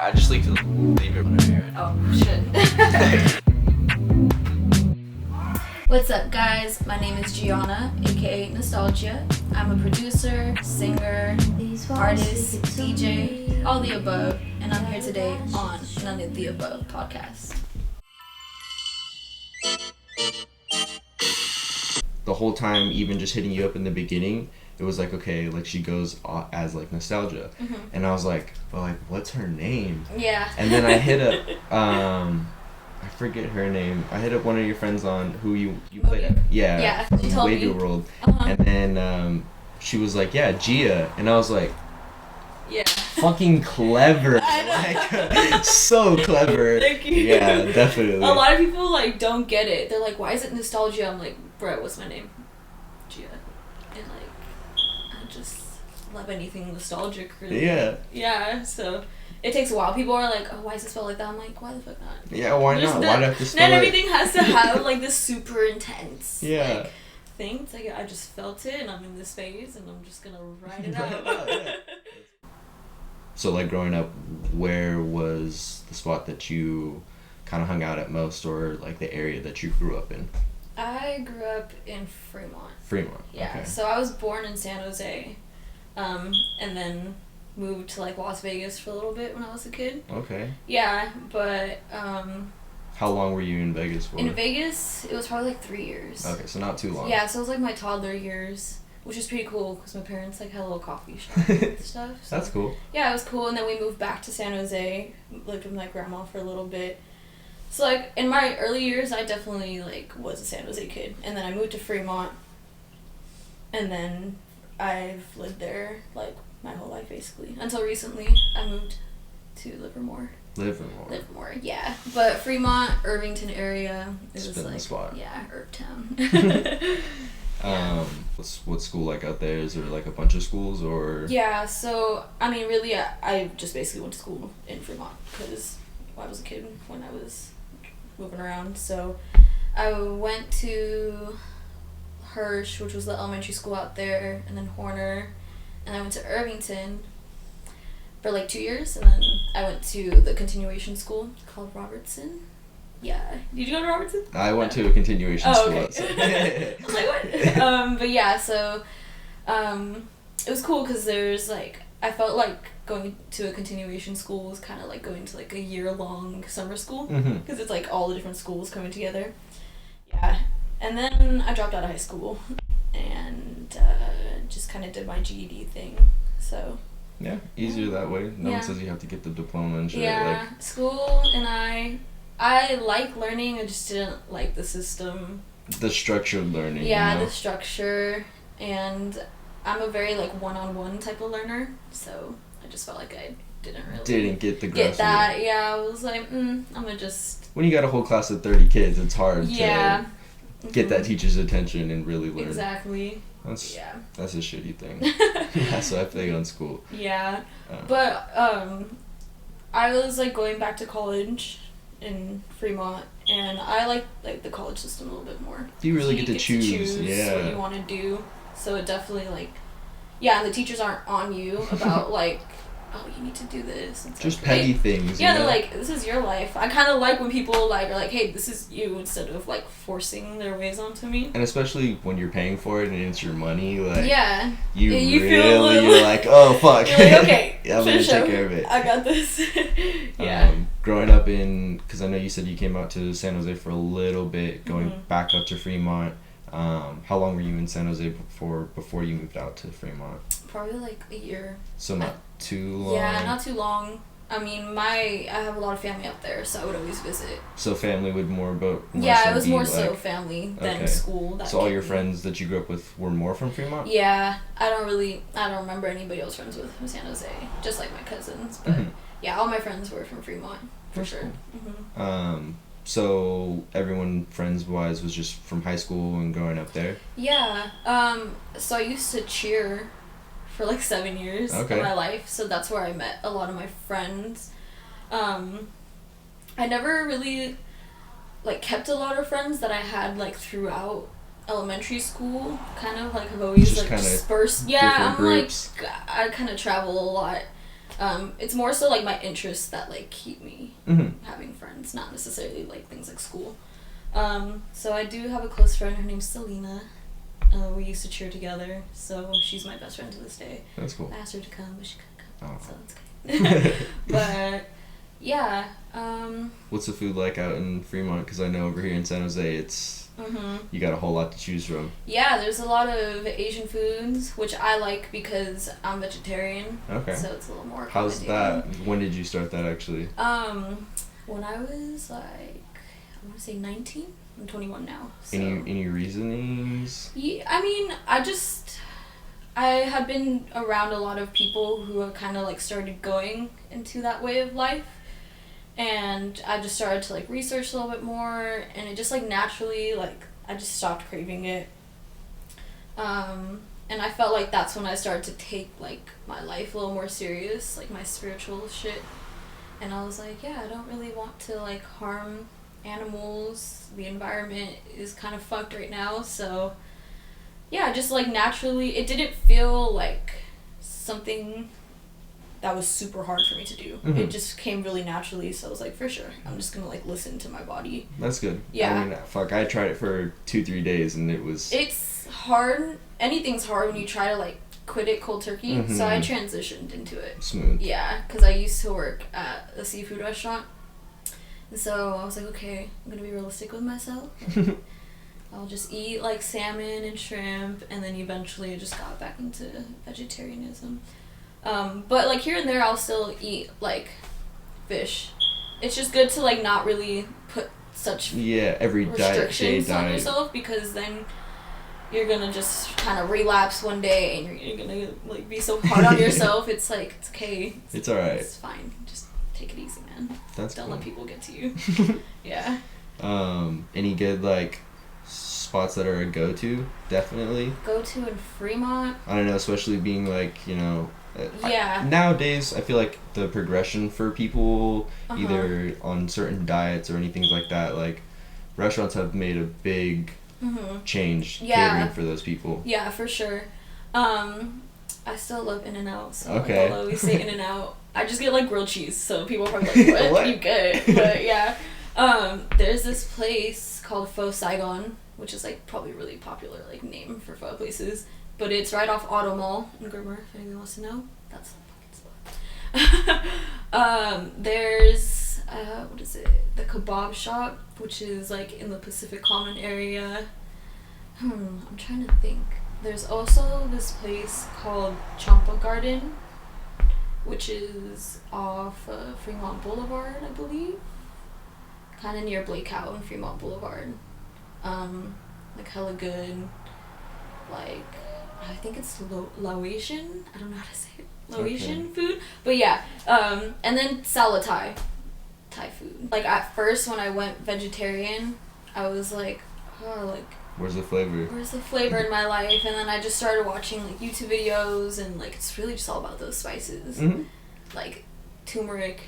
I just like to leave it whenever you're ready. Oh, shit. What's up, guys? My name is Gianna, aka Knstalgia. I'm a producer, singer, artist, DJ, all the above, and I'm here today on N.O.T.A.Podcast. The whole time, even just hitting you up in the beginning, it was like, okay, like she goes as like Knstalgia, and I was like, well, like what's her name? Yeah. And then I hit up, I forget her name. I hit up one of your friends on who you played at. Yeah. She told Wavy me. World, Uh-huh. and then she was like, yeah, Gia, and I was like, Yeah. fucking clever. Like, so clever. Thank you. Yeah, definitely. A lot of people like don't get it. They're like, why is it Knstalgia? I'm like, bro, what's my name? Gia. And like, I just love anything nostalgic, really. Yeah. Yeah, so it takes a while. People are like, oh, why is it spelled like that? I'm like, why the fuck not? Yeah, why not? Why do I have to spell Not it? everything has to have like this super intense Yeah. like, thing. It's like, I just felt it and I'm in this phase and I'm just gonna write it Write it out. out, yeah. So, like, growing up, where was the spot that you kind of hung out at most, or, like, the area that you grew up in? I grew up in Fremont. Fremont. Yeah, Okay. so I was born in San Jose, and then moved to like Las Vegas for a little bit when I was a kid. Okay. Yeah, but How long were you in Vegas for? in Vegas it was probably like 3 years. Okay, so not too long. Yeah, so it was like my toddler years, which was pretty cool because my parents like had a little coffee shop and stuff. So. That's cool. Yeah, it was cool, and then we moved back to San Jose, lived with my grandma for a little bit. So like in my early years, I definitely like was a San Jose kid, and then I moved to Fremont, and then I've lived there like my whole life basically until recently. I moved to Livermore. Livermore, yeah. But Fremont, Irvington area, it was Spin the like spot. yeah, Irv Town. Yeah. What's school like out there? Is there like a bunch of schools or? Yeah, so I mean, really, I just basically went to school in Fremont because I was a kid when I was moving around. So I went to Hirsch, which was the elementary school out there, and then Horner, and I went to Irvington for like 2 years, and then I went to the continuation school called Robertson. Yeah. Did you go to Robertson? I went to a continuation school. Okay. Outside. I was like, what? But yeah, so it was cool because there's like, I felt like going to a continuation school was kind of like going to like a year-long summer school because it's like all the different schools coming together. Yeah. And then I dropped out of high school and just kind of did my GED thing. So. Yeah, easier that way. No Yeah. one says you have to get the diploma and shit. Yeah, Like, school and I like learning, I just didn't like the system. the structured learning. Yeah, you know? the structure, and I'm a very like one-on-one type of learner, so I just felt like I didn't get the grasp get of that. it. Yeah, I was like, I'm gonna just When you got a whole class of 30 kids, it's hard yeah to get that teacher's attention and really learn. exactly. That's Yeah. that's a shitty thing. Yeah, so I feel on school. Yeah, but I was like going back to college in Fremont, and I like the college system a little bit more. You really So get to choose. Yeah. what you want to do, so it definitely like yeah, and the teachers aren't on you about like, oh, you need to do this. It's Just like, petty hey, things. yeah, you know? they're like, this is your life. I kind of like when people like are like, hey, this is you, instead of like forcing their ways onto me. And especially when you're paying for it and it's your money, like Yeah, you feel a really little- you're like, oh fuck. You're like, okay, Yeah, I'm gonna for sure. take care of it. I got this. Yeah. Growing up because I know you said you came out to San Jose for a little bit, going back up to Fremont. How long were you in San Jose before you moved out to Fremont? Probably like a year. So not too long. Yeah, not too long. I mean, I have a lot of family up there, so I would always visit. So family would more Yeah, it was be more like, so family than okay. school. So all your friends that you grew up with were more from Fremont? Yeah, I don't remember anybody I was friends with from San Jose, just like my cousins. But yeah, all my friends were from Fremont, for That's sure. Cool. So everyone friends-wise was just from high school and growing up there? Yeah, so I used to cheer for like 7 years of my life, so that's where I met a lot of my friends. I never really like kept a lot of friends that I had like throughout elementary school. Kind of like I've always Just like kinda dispersed. Yeah, I'm groups. like I kind of travel a lot It's more so like my interests that like keep me having friends, not necessarily like things like school. So I do have a close friend. Her name's Selena. We used to cheer together, so she's my best friend to this day. That's cool. I asked her to come, but she couldn't come, so it's okay. But yeah. What's the food like out in Fremont? Because I know over here in San Jose, it's you got a whole lot to choose from. Yeah, there's a lot of Asian foods, which I like because I'm vegetarian. Okay. So it's a little more How's accommodating. that? When did you start that actually? When I was like, I want to say 19. I'm 21 now. So. Any reasonings? Yeah, I mean, I had been around a lot of people who had kind of like started going into that way of life, and I just started to like research a little bit more, and it just like naturally like I just stopped craving it. And I felt like that's when I started to take like my life a little more serious, like my spiritual shit. And I was like, yeah, I don't really want to like harm animals. The environment is kind of fucked right now, so yeah, just like naturally, it didn't feel like something that was super hard for me to do. It just came really naturally, so I was like, for sure, I'm just gonna like listen to my body. That's good. Yeah. I mean, fuck, I tried it for 2-3 days and It's hard. Anything's hard when you try to like quit it cold turkey, so I transitioned into it. Smooth. Yeah, because I used to work at a seafood restaurant. And so I was like, okay, I'm going to be realistic with myself. I'll just eat like salmon and shrimp, and then eventually I just got back into vegetarianism. But like here and there I'll still eat like fish. It's just good to like not really put such every restrictions diet on yourself, because then you're going to just kind of relapse one day and you're going to like be so hard on yourself. It's like, it's okay. It's alright. It's fine. Just take it easy, man. That's Don't cool. let people get to you. Yeah. Any good like spots that are a go-to? Definitely. Go-to in Fremont? I don't know, especially being like, you know, Yeah. nowadays I feel like the progression for people either on certain diets or anything like that, like restaurants have made a big change catering for those people. Yeah, for sure. I still love In-N-Out, so Okay. I'll always say In-N-Out. I just get like grilled cheese, so people are probably like, what? You good? But yeah. There's this place called Pho Saigon, which is like probably a really popular like name for pho places, but it's right off Auto Mall in Grimmer, if anyone wants to know. That's the fucking spot. There's what is it? The kebab shop, which is like in the Pacific Common area. I'm trying to think. There's also this place called Champa Garden, which is off Fremont Boulevard, I believe. Kind of near Blake Howe and Fremont Boulevard. Like hella good. Like, I think it's Laotian. I don't know how to say it. Laotian food. But yeah. And then Salatai. Thai food. Like at first when I went vegetarian, I was like, oh, like, Where's the flavor? where's the flavor in my life? And then I just started watching like YouTube videos, and like it's really just all about those spices. Like turmeric,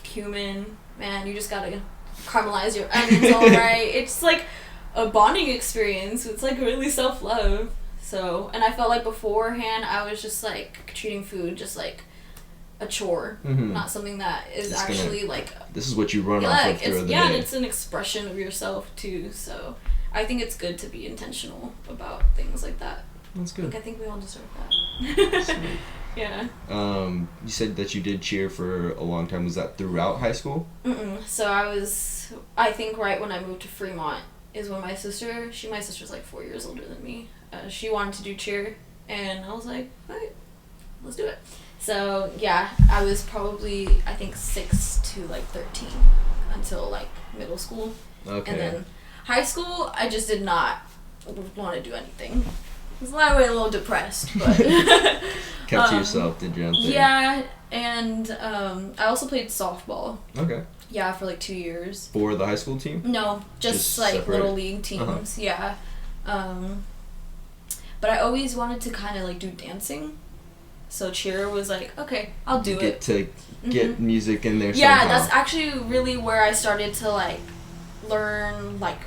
cumin. Man, you just gotta caramelize your onions all right. It's like a bonding experience. It's like really self-love. So, and I felt like beforehand I was just like treating food just like a chore, not something that is It's actually like, this is what you run yeah, off like of throughout it's, the yeah, day. and it's an expression of yourself too. So I think it's good to be intentional about things like that. That's good. I think we all deserve that. Yeah. You said that you did cheer for a long time. Was that throughout high school? So I think right when I moved to Fremont is when my sister's like 4 years older than me. She wanted to do cheer, and I was like, alright, let's do it. So yeah, I was probably, I think 6 to like 13 until like middle school. Okay. And then high school, I just did not want to do anything. I was a little depressed, but Kept to yourself, did your own thing. yeah, and I also played softball. Okay. Yeah, for like 2 years. For the high school team? No, just like separate? little league teams. Yeah. But I always wanted to kind of like do dancing. So cheer was like, okay, I'll do it. To get music in there Yeah, somehow. that's actually really where I started to like learn like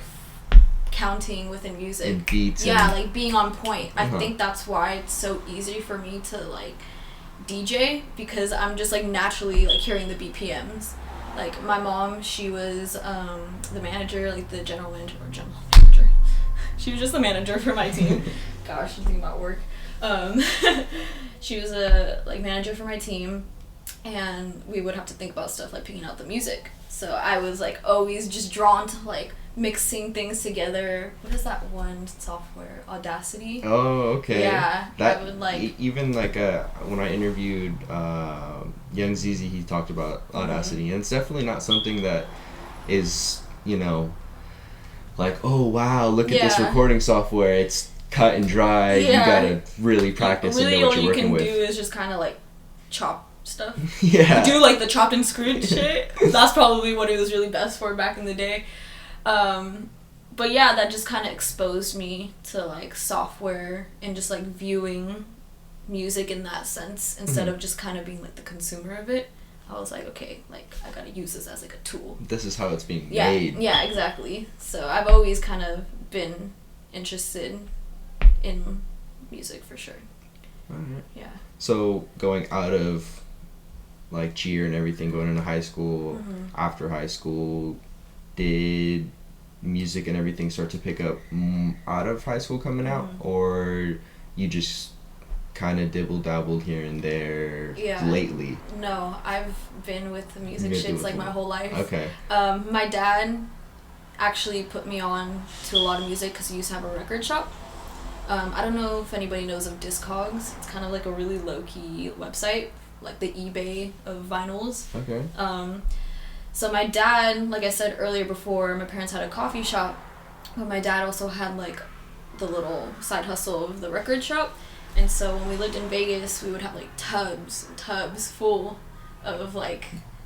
counting within music. And beats. Yeah, and like being on point. I think that's why it's so easy for me to like DJ because I'm just like naturally like hearing the BPMs. Like my mom, she was the manager, like the general manager. She was just the manager for my team. Gosh, I'm thinking about work. She was a like manager for my team, and we would have to think about stuff like picking out the music. So I was like always just drawn to like mixing things together. What is that one software? Audacity? Oh, okay. Yeah. That I would like even like when I interviewed Young ZZ, he talked about Audacity, and it's definitely not something that is, you know, like, oh wow, look at this recording software. It's cut and dry. You gotta really practice and know what you're working with. Really, all you can do is just kind of like chop stuff. Yeah. Do like the chopped and screwed shit. That's probably what it was really best for back in the day. But yeah, that just kind of exposed me to like software and just like viewing music in that sense instead of just kind of being like the consumer of it. I was like, okay, like I gotta use this as like a tool. This is how it's being made. Yeah, exactly. So I've always kind of been interested in music for sure. Alright. Yeah. So going out of like cheer and everything, going into high school, after high school, did music and everything start to pick up out of high school coming out, or you just kind of dibble-dabbled here and there lately? No, I've been with the music shits like my whole life. Okay. My dad actually put me on to a lot of music because he used to have a record shop. I don't know if anybody knows of Discogs. It's kind of like a really low-key website, like the eBay of vinyls. Okay. So my dad, like I said earlier before, my parents had a coffee shop, but my dad also had like the little side hustle of the record shop. And so when we lived in Vegas, we would have like tubs and tubs full of like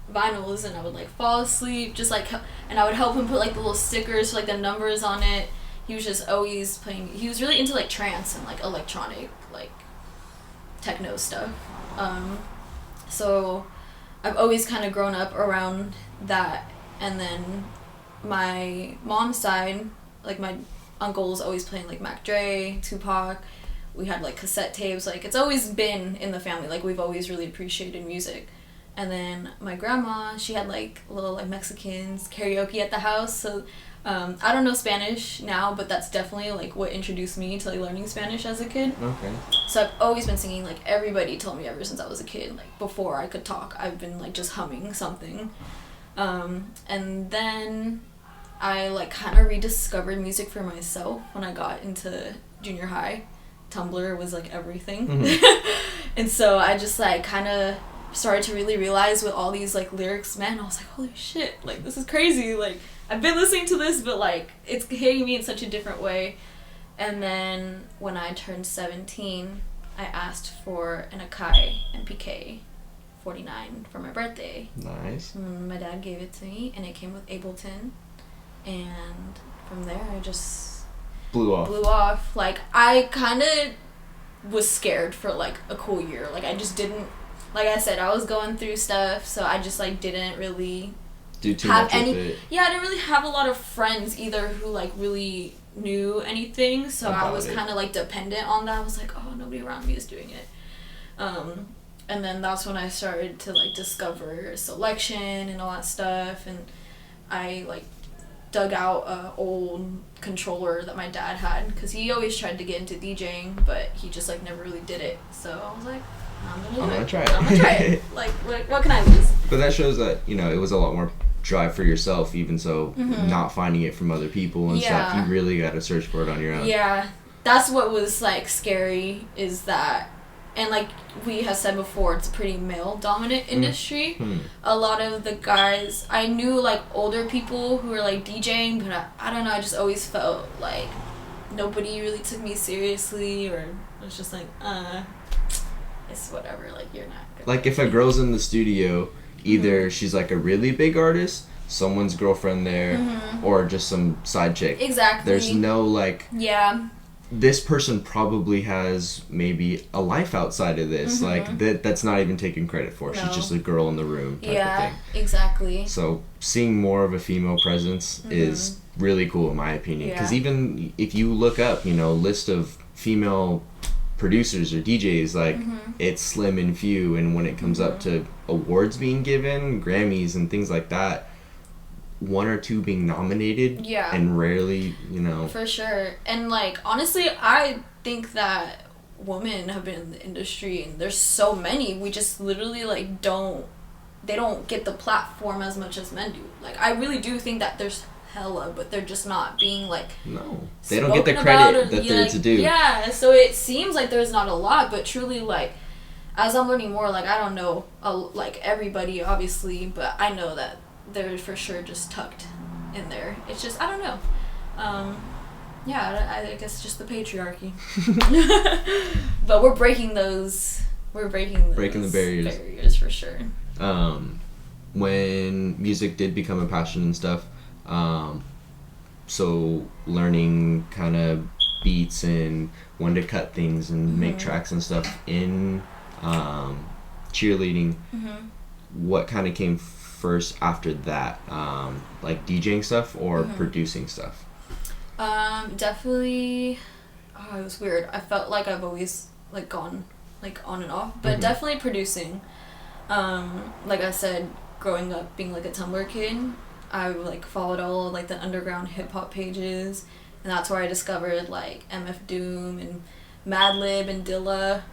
vinyls, and I would like fall asleep just like, and I would help him put like the little stickers, like the numbers on it. He was just always playing. He was really into like trance and like electronic, like techno stuff. So I've always kind of grown up around that. And then my mom's side, like my uncle's always playing like Mac Dre, Tupac. We had like cassette tapes. Like it's always been in the family. Like we've always really appreciated music. And then my grandma, she had like little like Mexicans karaoke at the house. So I don't know Spanish now, but that's definitely like what introduced me to like learning Spanish as a kid. Okay. So I've always been singing. Like everybody told me ever since I was a kid, like before I could talk, I've been like just humming something. And then I like kind of rediscovered music for myself when I got into junior high. Tumblr was like everything. And so I just like kind of started to really realize with all these like lyrics, man, I was like, holy shit, like this is crazy. Like I've been listening to this, but like it's hitting me in such a different way. And then when I turned 17, I asked for an Akai MPK 49 for my birthday. Nice. My dad gave it to me, and it came with Ableton. And from there, I just blew off. Like I kind of was scared for like a cool year. Like I just didn't, like I said, I was going through stuff, so I just like didn't really do too much with it. Yeah, I didn't really have a lot of friends either who like really knew anything, so I was kind of like dependent on that. I was like, oh, nobody around me is doing it. And then that's when I started to like discover selection and all that stuff, and I like dug out a old controller that my dad had because he always tried to get into DJing, but he just like never really did it. So I was like, I'm gonna try it. Like what can I lose? But that shows that, you know, it was a lot more drive for yourself, even so not finding it from other people and stuff. You really got to search for it on your own. Yeah, that's what was like scary, is that, and like we have said before, it's a pretty male dominant industry. A lot of the guys, I knew like older people who were like DJing, but I don't know, I just always felt like nobody really took me seriously, or it was just like it's whatever, like you're not good. Like if a girl's in the studio, either she's like a really big artist, someone's girlfriend there, or just some side chick. Exactly. There's no like, this person probably has maybe a life outside of this. Like that's not even taken credit for. No. She's just a girl in the room type of thing. Exactly. So seeing more of a female presence is really cool in my opinion. Because even if you look up, you know, list of female producers or DJs, like it's slim and few, and when it comes up to awards being given, Grammys and things like that, 1 or 2 being nominated, and rarely, For sure. And like honestly, I think that women have been in the industry, and there's so many, we just literally like don't get the platform as much as men do. Like I really do think that there's hella, but they're just not being like they don't get the credit that they're to do. Yeah, so it seems like there's not a lot, but truly, like as I'm learning more, like I don't know like everybody obviously, but I know that they're for sure just tucked in there. It's just, I don't know, I guess just the patriarchy. But we're breaking the barriers for sure. When music did become a passion and stuff, so learning kind of beats and when to cut things and make tracks and stuff in cheerleading, what kind of came first after that, like DJing stuff or producing stuff? Definitely, it was weird. I felt like I've always like gone like on and off, but definitely producing. Like I said, growing up being like a Tumblr kid, I like followed all like the underground hip hop pages, and that's where I discovered like MF Doom and Madlib and Dilla,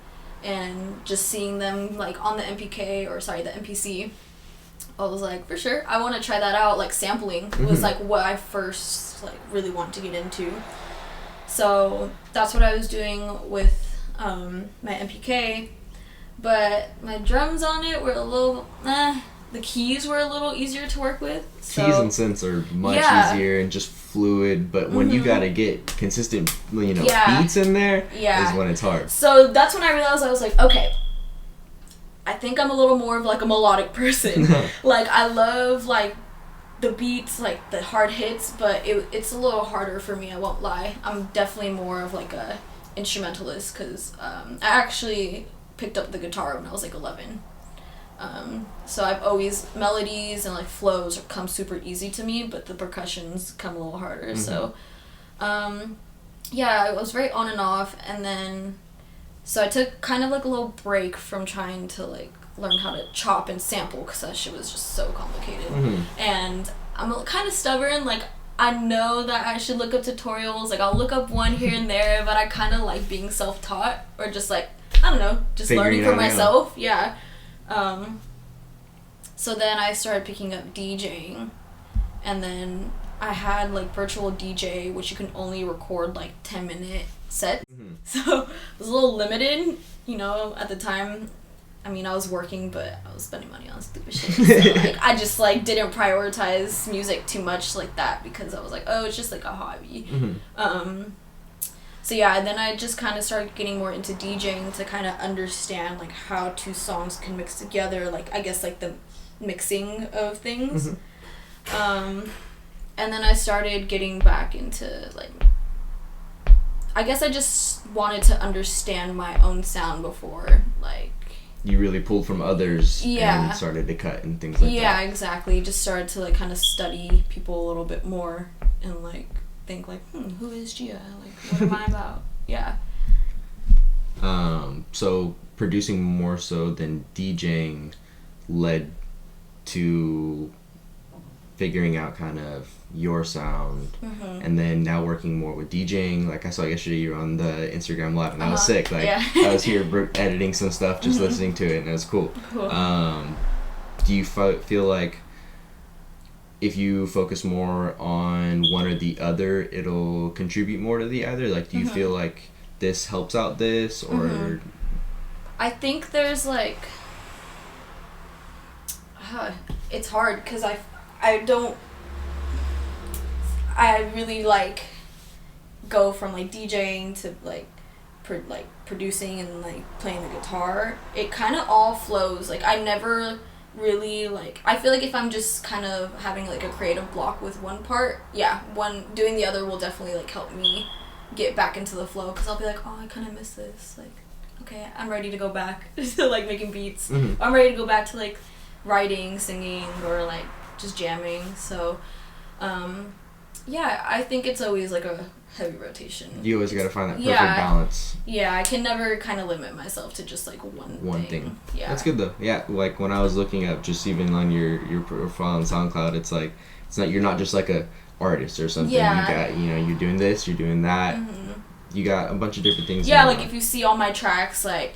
and just seeing them like on the the MPC, I was like, for sure, I want to try that out. Like sampling was like what I first like really wanted to get into. So that's what I was doing with my MPK, but my drums on it were a little, the keys were a little easier to work with. So. Keys and synths are much easier and just fluid, but when you gotta get consistent, beats in there, is when it's hard. So that's when I realized, I was like, okay, I think I'm a little more of like a melodic person. Like I love like the beats, like the hard hits, but it's a little harder for me, I won't lie. I'm definitely more of like a instrumentalist, because I actually picked up the guitar when I was like 11. So I've always, melodies and like flows come super easy to me, but the percussions come a little harder. So I was very on and off, and then so I took kind of like a little break from trying to like learn how to chop and sample, because that shit was just so complicated. And I'm kind of stubborn, like I know that I should look up tutorials, like I'll look up one here and there, but I kind of like being self-taught, or just like, I don't know, just learning for myself. So then I started picking up DJing, and then I had like virtual DJ, which you can only record like 10-minute sets. So it was a little limited, at the time. I mean, I was working, but I was spending money on stupid shit. So like, I just like didn't prioritize music too much like that, because I was like, oh, it's just like a hobby. So yeah, then I just kind of started getting more into DJing to kind of understand like how 2 songs can mix together, like I guess like the mixing of things. And then I started getting back into like, I guess I just wanted to understand my own sound before like you really pulled from others and started to cut and things like that. Yeah, exactly. Just started to like kind of study people a little bit more and like think like, who is Gia? Like, what am I about? Yeah. So producing more so than DJing led to figuring out kind of your sound, and then now working more with DJing. Like I saw yesterday you were on the Instagram live, and I was sick. Like I was here editing some stuff, just listening to it, and it was cool. Do you feel like if you focus more on one or the other, it'll contribute more to the other? Like, do you feel like this helps out this, or? I think there's like, it's hard because I really like go from like DJing to like producing and like playing the guitar. It kind of all flows. Like I never really like, I feel like if I'm just kind of having like a creative block with one part, doing the other will definitely like help me get back into the flow, because I'll be like, oh, I kind of miss this, like, okay, I'm ready to go back to like making beats. I'm ready to go back to like writing, singing, or like just jamming. So I think it's always like a heavy rotation. You always gotta find that perfect balance. Yeah, I can never kind of limit myself to just like one thing. Yeah, that's good though. Yeah, like when I was looking up, just even on your profile on SoundCloud, it's like you're not just like a artist or something. Yeah. You got you're doing this, you're doing that. Mm-hmm. You got a bunch of different things. Yeah, like if you see all my tracks, like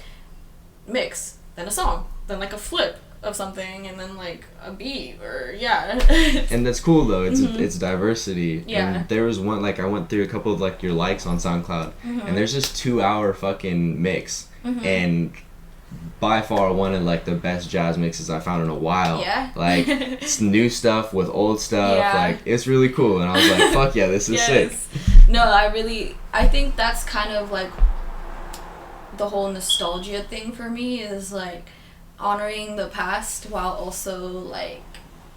mix, then a song, then like a flip of something, and then like a beat, or and that's cool though. It's diversity. Yeah. And there was one, like I went through a couple of like your likes on SoundCloud, and there's this 2-hour fucking mix, and by far one of like the best jazz mixes I found in a while. Yeah. Like it's new stuff with old stuff. Yeah. Like it's really cool, and I was like, fuck yeah, this is sick. No, I think that's kind of like the whole nostalgia thing for me, is like honoring the past while also like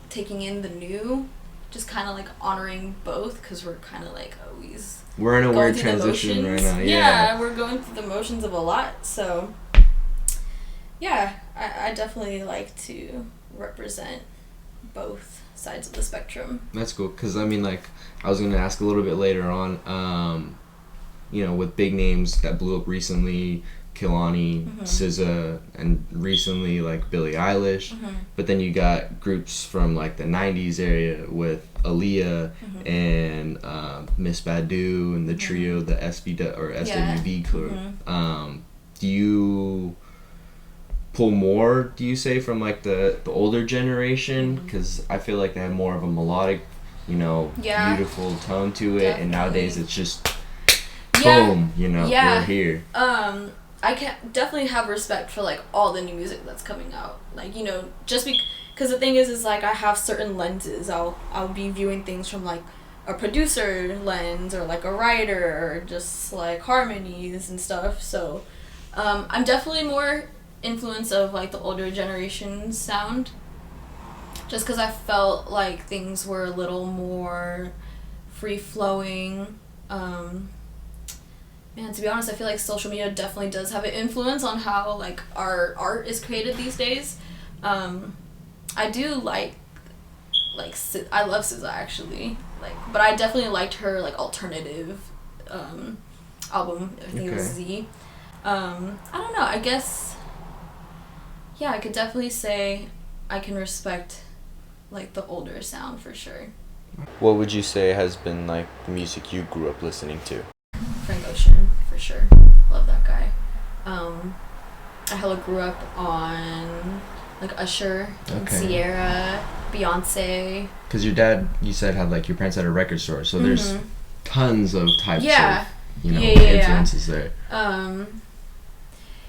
taking in the new, just kind of like honoring both, because we're kind of like always we're in a weird transition right now. Yeah, we're going through the motions of a lot, so yeah, I definitely like to represent both sides of the spectrum. That's cool, because I mean, like I was gonna ask a little bit later on, with big names that blew up recently, Kehlani, SZA, and recently like Billie Eilish, but then you got groups from like the 90s area with Aaliyah and Miss Badu and the trio, the SWV crew. Do you pull more, do you say, from like the older generation? Because I feel like they have more of a melodic, beautiful tone to it, definitely. And nowadays it's just boom, we're here. I can definitely have respect for like all the new music that's coming out, like just because the thing is like I have certain lenses. I'll be viewing things from like a producer lens, or like a writer, or just like harmonies and stuff. So I'm definitely more influence of like the older generation's sound, just because I felt like things were a little more free flowing. Man, to be honest, I feel like social media definitely does have an influence on how like our art is created these days. I do like I love SZA actually, but I definitely liked her like alternative album. I think it was Z. I don't know. I guess I could definitely say I can respect like the older sound for sure. What would you say has been like the music you grew up listening to? Frank Ocean, for sure. Love that guy. I hella grew up on like Usher, and Sierra, Beyonce. Because your dad, you said, had like your parents had a record store, so there's tons of types of influences there.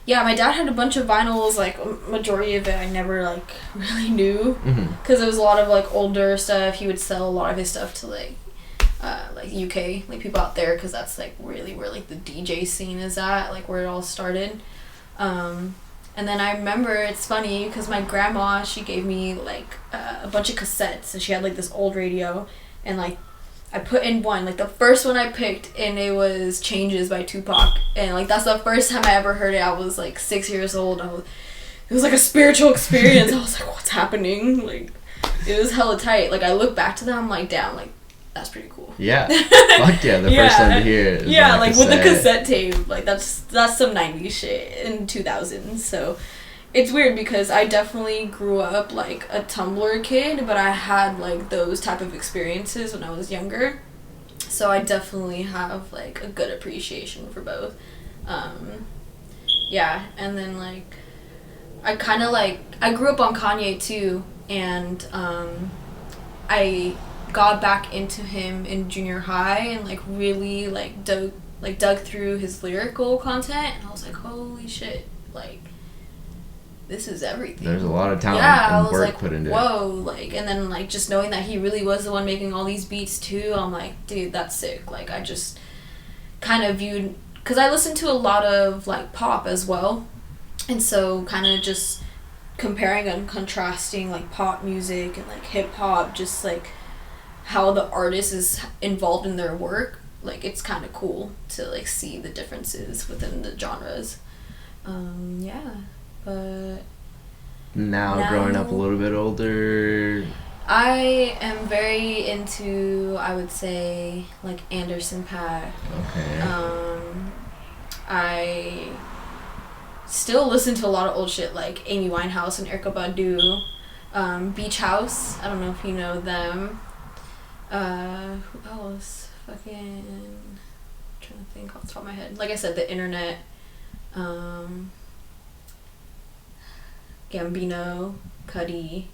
Yeah, my dad had a bunch of vinyls. Like majority of it I never like really knew, because it was a lot of like older stuff. He would sell a lot of his stuff to like UK, like people out there, because that's like really where like the DJ scene is at, like where it all started. And then I remember, it's funny because my grandma, she gave me like a bunch of cassettes, and she had like this old radio, and like I put in one, like the first one I picked, and it was Changes by Tupac, and like that's the first time I ever heard it. I was like 6 years old. It was like a spiritual experience. I was like, what's happening? Like it was hella tight. Like I look back to that, I'm like, damn, like that's pretty cool. Yeah. Fuck yeah, the first time to hear it. Yeah, like with the cassette tape. Like that's some 90s shit in 2000s. So it's weird because I definitely grew up like a Tumblr kid, but I had like those type of experiences when I was younger. So I definitely have like a good appreciation for both. Yeah, and then like I kind of like, I grew up on Kanye too, and I got back into him in junior high and like really like dug through his lyrical content, and I was like, holy shit, like this is everything. There's a lot of talent and work put into it. Whoa, like, and then like just knowing that he really was the one making all these beats too, I'm like, dude, that's sick. Like I just kind of viewed, because I listened to a lot of like pop as well, and so kind of just comparing and contrasting like pop music and like hip hop, just like how the artist is involved in their work, like it's kind of cool to like see the differences within the genres. Yeah, but now growing up a little bit older, I am very into, I would say, like Anderson .Paak. Okay. I still listen to a lot of old shit like Amy Winehouse and Erykah Badu. Beach House, I don't know if you know them. Who else? Fucking I'm trying to think off the top of my head. Like I said, the internet. Gambino, Cudi.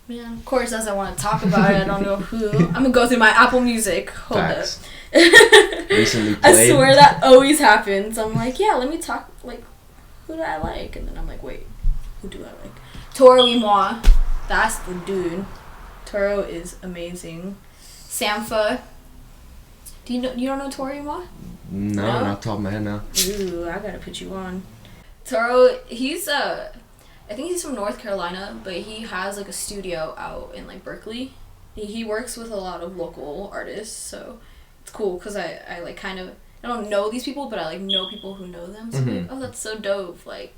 Man, of course, as I want to talk about it, I don't know who. I'm gonna go through my Apple Music. Hold Facts. up. Recently played. I swear that always happens. I'm like, yeah, let me talk. Like, who do I like? And then I'm like, wait, who do I like? Toro y Moi. That's the dude. Toro is amazing. Sampha. Do you know? You don't know Toro y Moi? No, not off the top of my head now. Ooh, I gotta put you on. Toro, he's I think he's from North Carolina, but he has like a studio out in like Berkeley. He works with a lot of local artists, so it's cool because I like kind of, I don't know these people, but I like know people who know them. So I'm like, oh, that's so dope. Like,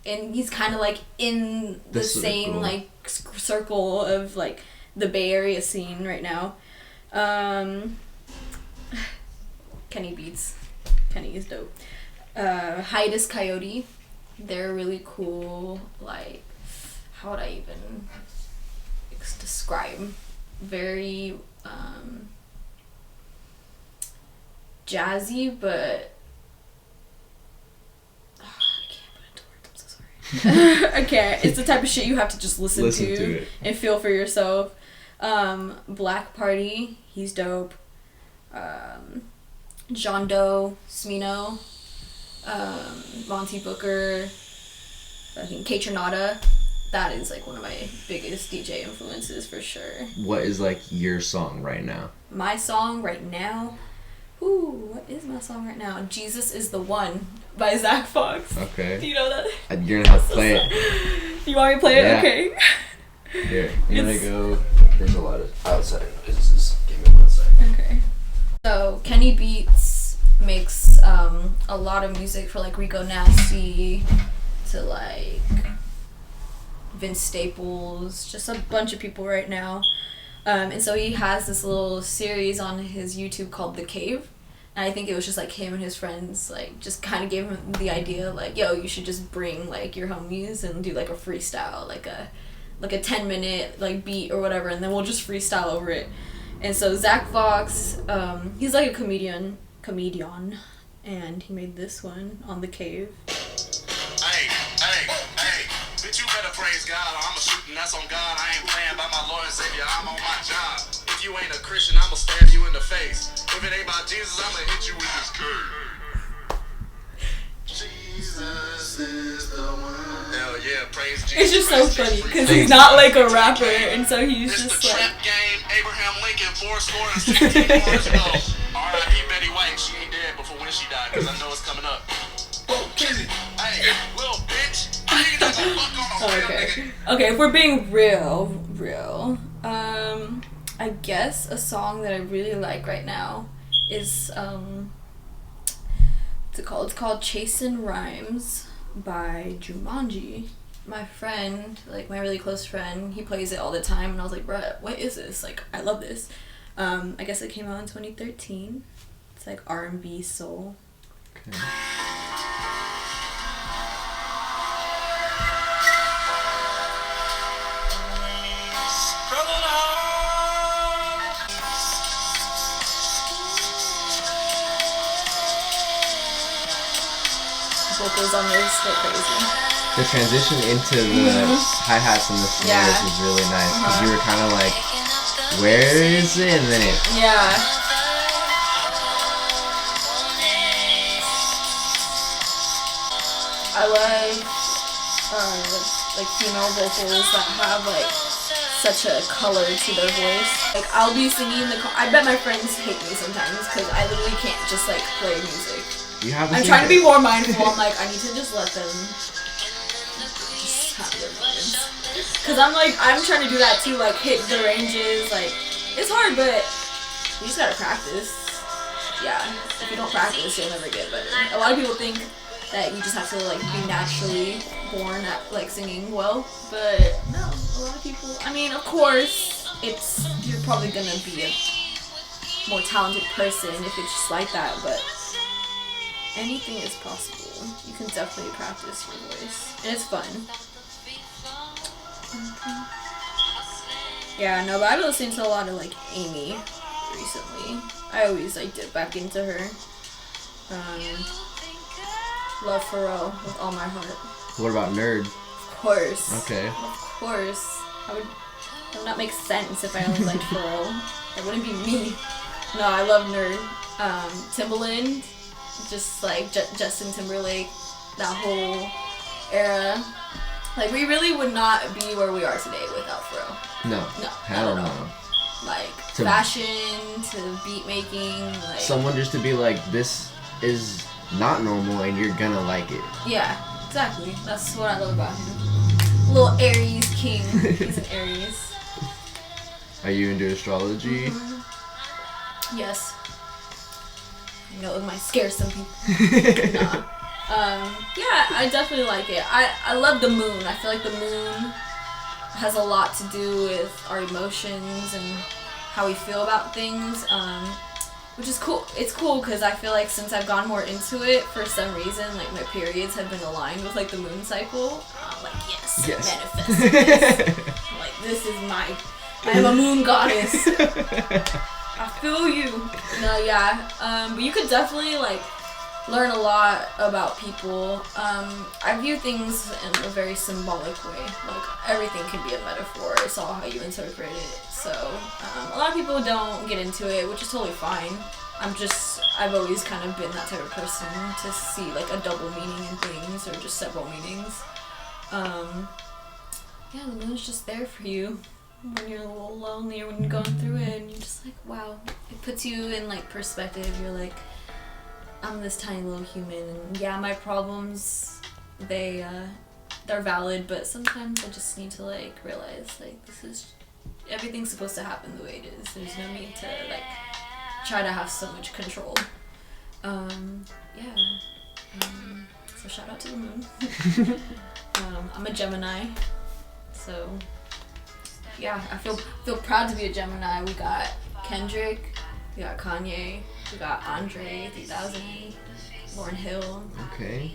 and he's kind of like in the same like circle of like the Bay Area scene right now. Kenny Beats. Kenny is dope. Hiatus Coyote. They're really cool. Like, how would I even describe? Very jazzy, but I can't put it into words. I'm so sorry. I can't. It's the type of shit you have to just listen to it and feel for yourself. Black Party. He's dope. John Doe, Smino. Monty Booker, fucking Knstalgia. That is like one of my biggest DJ influences for sure. What is like your song right now? My song right now? Ooh, what is my song right now? Jesus is the One by Zach Fox. Okay. Do you know that? You're gonna have to play it. You want me to play it? Yeah. Okay. Here, I'm gonna go. There's a lot of outside noises. Give me 1 second. Okay. So, Kenny Beats makes a lot of music for like Rico Nasty to like Vince Staples, just a bunch of people right now. And so he has this little series on his YouTube called The Cave. And I think it was just like him and his friends like just kind of gave him the idea like, yo, you should just bring like your homies and do like a freestyle, like a 10-minute like beat or whatever, and then we'll just freestyle over it. And so Zach Fox, he's like a comedian, and he made this one on The Cave. Hey, bitch, you better praise God, or I'm a shooting, that's on God. I ain't playing by my Lord and Savior, I'm on my job. If you ain't a Christian, I'ma stab you in the face. If it ain't about Jesus, I'ma hit you with this cave. Jesus is the one. Hell yeah, praise Jesus. It's just so funny, because he's not like a rapper, and so he's it's just the like... trap game, Abraham Lincoln, 416 years ago. R.I.P. Betty White, she ain't dead before when she died, because I know it's coming up. Hey, little bitch. Okay, if we're being real, I guess a song that I really like right now is, what's it called? It's called Chasin' Rhymes by Jumanji. My friend, like my really close friend, he plays it all the time, and I was like, bruh, what is this? Like, I love this. I guess it came out in 2013. It's like R&B soul. Okay. Vocals on this go crazy. The transition into the hi-hats and the snares was really nice, because you were kind of like, where is it? And then it... Yeah. I like female vocals that have like such a color to their voice. Like I'll be singing I bet my friends hate me sometimes because I literally can't just like play music. I'm trying to be more mindful. I'm like, I need to just let them just have their moments. Cause I'm trying to do that too, like hit the ranges. Like it's hard, but you just gotta practice. Yeah, if you don't practice, you'll never get better. A lot of people think that you just have to like be naturally born at like singing well, but no, a lot of people. I mean, of course, you're probably gonna be a more talented person if it's just like that, but anything is possible. You can definitely practice your voice, and it's fun. Yeah, no, but I've been listening to a lot of like Amy recently. I always like dip back into her. Love Pharrell with all my heart. What about Nerd? Of course. Okay. Of course. It would not make sense if I only liked Pharrell. That wouldn't be me. No, I love Nerd. Timbaland, just like Justin Timberlake, that whole era. Like, we really would not be where we are today without Pharrell. No. No. Hell no. Like, fashion to beat making. Like, someone just to be like, this is not normal and you're gonna like it. Yeah, exactly. That's what I love about him. Little Aries king. He's an Aries. Are you into astrology? Mm-hmm. Yes. I know it might scare some people. Nah. Yeah, I definitely like it. I love the moon. I feel like the moon has a lot to do with our emotions and how we feel about things, which is cool. It's cool because I feel like since I've gone more into it, for some reason, like my periods have been aligned with like the moon cycle. I'm like, yes. Manifest this. I'm like, this is I am a moon goddess. I feel you. No, yeah. But you could definitely like learn a lot about people. I view things in a very symbolic way. Like, everything can be a metaphor. It's all how you interpret it. So, a lot of people don't get into it, which is totally fine. I've always kind of been that type of person to see like a double meaning in things or just several meanings. Yeah, the moon's just there for you when you're a little lonely or when you're going through it, and you're just like, wow. It puts you in like perspective. You're like, I'm this tiny little human, and yeah, my problems, they're valid, but sometimes I just need to like realize like everything's supposed to happen the way it is. There's no need to like try to have so much control. So shout out to the moon. I'm a Gemini, so yeah, I feel proud to be a Gemini. We got Kendrick, we got Kanye, we got Andre 3000, Lauryn Hill, Okay.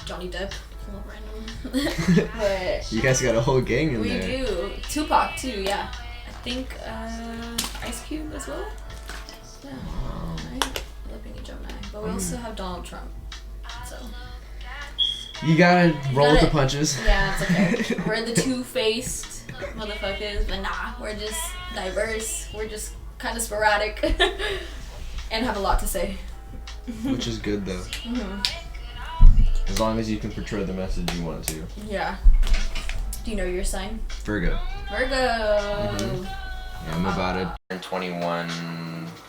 Johnny Depp, a little random. But you guys got a whole gang in we there. We do. Tupac too, yeah. I think Ice Cube as well. Yeah. Right. I love being a Gemini. But we also have Donald Trump. So You gotta roll with the punches. Yeah, it's okay. We're the two-faced motherfuckers, but nah, we're just diverse. We're just kind of sporadic and have a lot to say. Which is good though. Mm-hmm. As long as you can portray the message you want to. Yeah. Do you know your sign? Virgo. Virgo. Mm-hmm. Yeah, I'm about to turn 21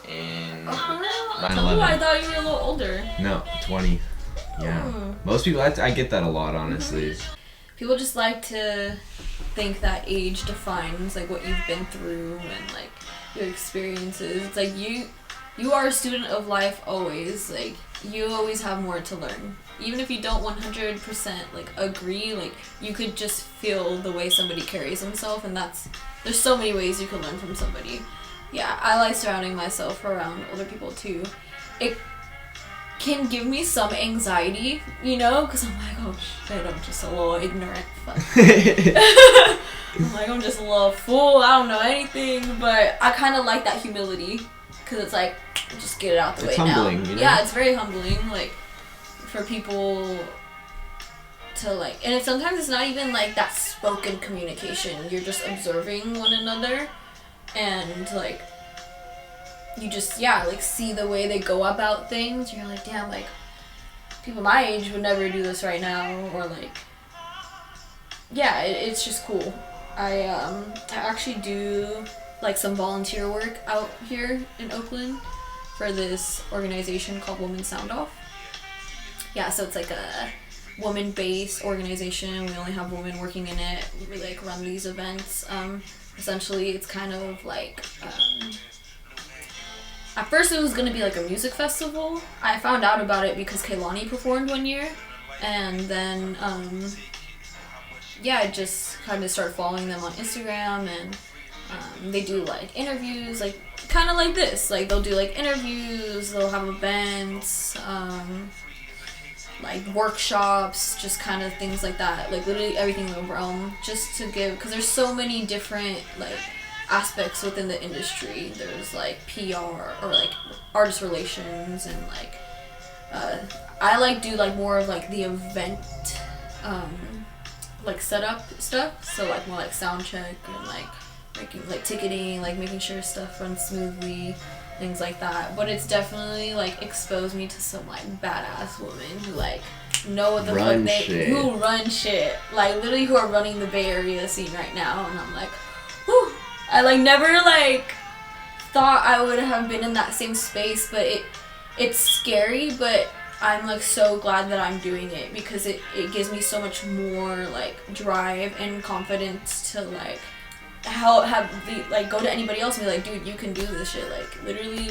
in 9/11. Oh, I thought you were a little older. No, 20. Yeah. Most people, I get that a lot, honestly. Mm-hmm. People just like to think that age defines like what you've been through and like your experiences. It's like you are a student of life always. Like, you always have more to learn. Even if you don't 100% like agree, like you could just feel the way somebody carries himself, and there's so many ways you can learn from somebody. Yeah, I like surrounding myself around older people too. It can give me some anxiety, you know, because I'm like, oh shit, I'm just a little ignorant fuck. I'm like, I'm just a little fool, I don't know anything, but I kind of like that humility, because it's like, just get it out the way now. It's humbling, you know? Yeah, it's very humbling, like, for people to like, and sometimes it's not even like that spoken communication, you're just observing one another, and like, you just, like, see the way they go about things. You're like, damn, like, people my age would never do this right now, or like, it's just cool. I actually do like some volunteer work out here in Oakland for this organization called Women's Sound Off. Yeah, so it's like a woman-based organization. We only have women working in it. We like run these events. Essentially, it's kind of like, at first it was going to be like a music festival. I found out about it because Kehlani performed one year, and then yeah, I just kind of started following them on Instagram, and they do like interviews, like kind of like this. Like they'll do like interviews, they'll have events, like workshops, just kind of things like that. Like literally everything in the realm, just to give, because there's so many different like aspects within the industry. There's like PR or like artist relations, and like I like do like more of like the event like setup stuff, so like more like sound check and like making like ticketing, like making sure stuff runs smoothly, things like that. But it's definitely like exposed me to some like badass women who like know what the fuck who run shit, like literally who are running the Bay Area scene right now. And I'm like, whew, I like never like thought I would have been in that same space, but it's scary, but I'm like so glad that I'm doing it, because it gives me so much more like drive and confidence to like go to anybody else and be like, dude, you can do this shit. Like literally,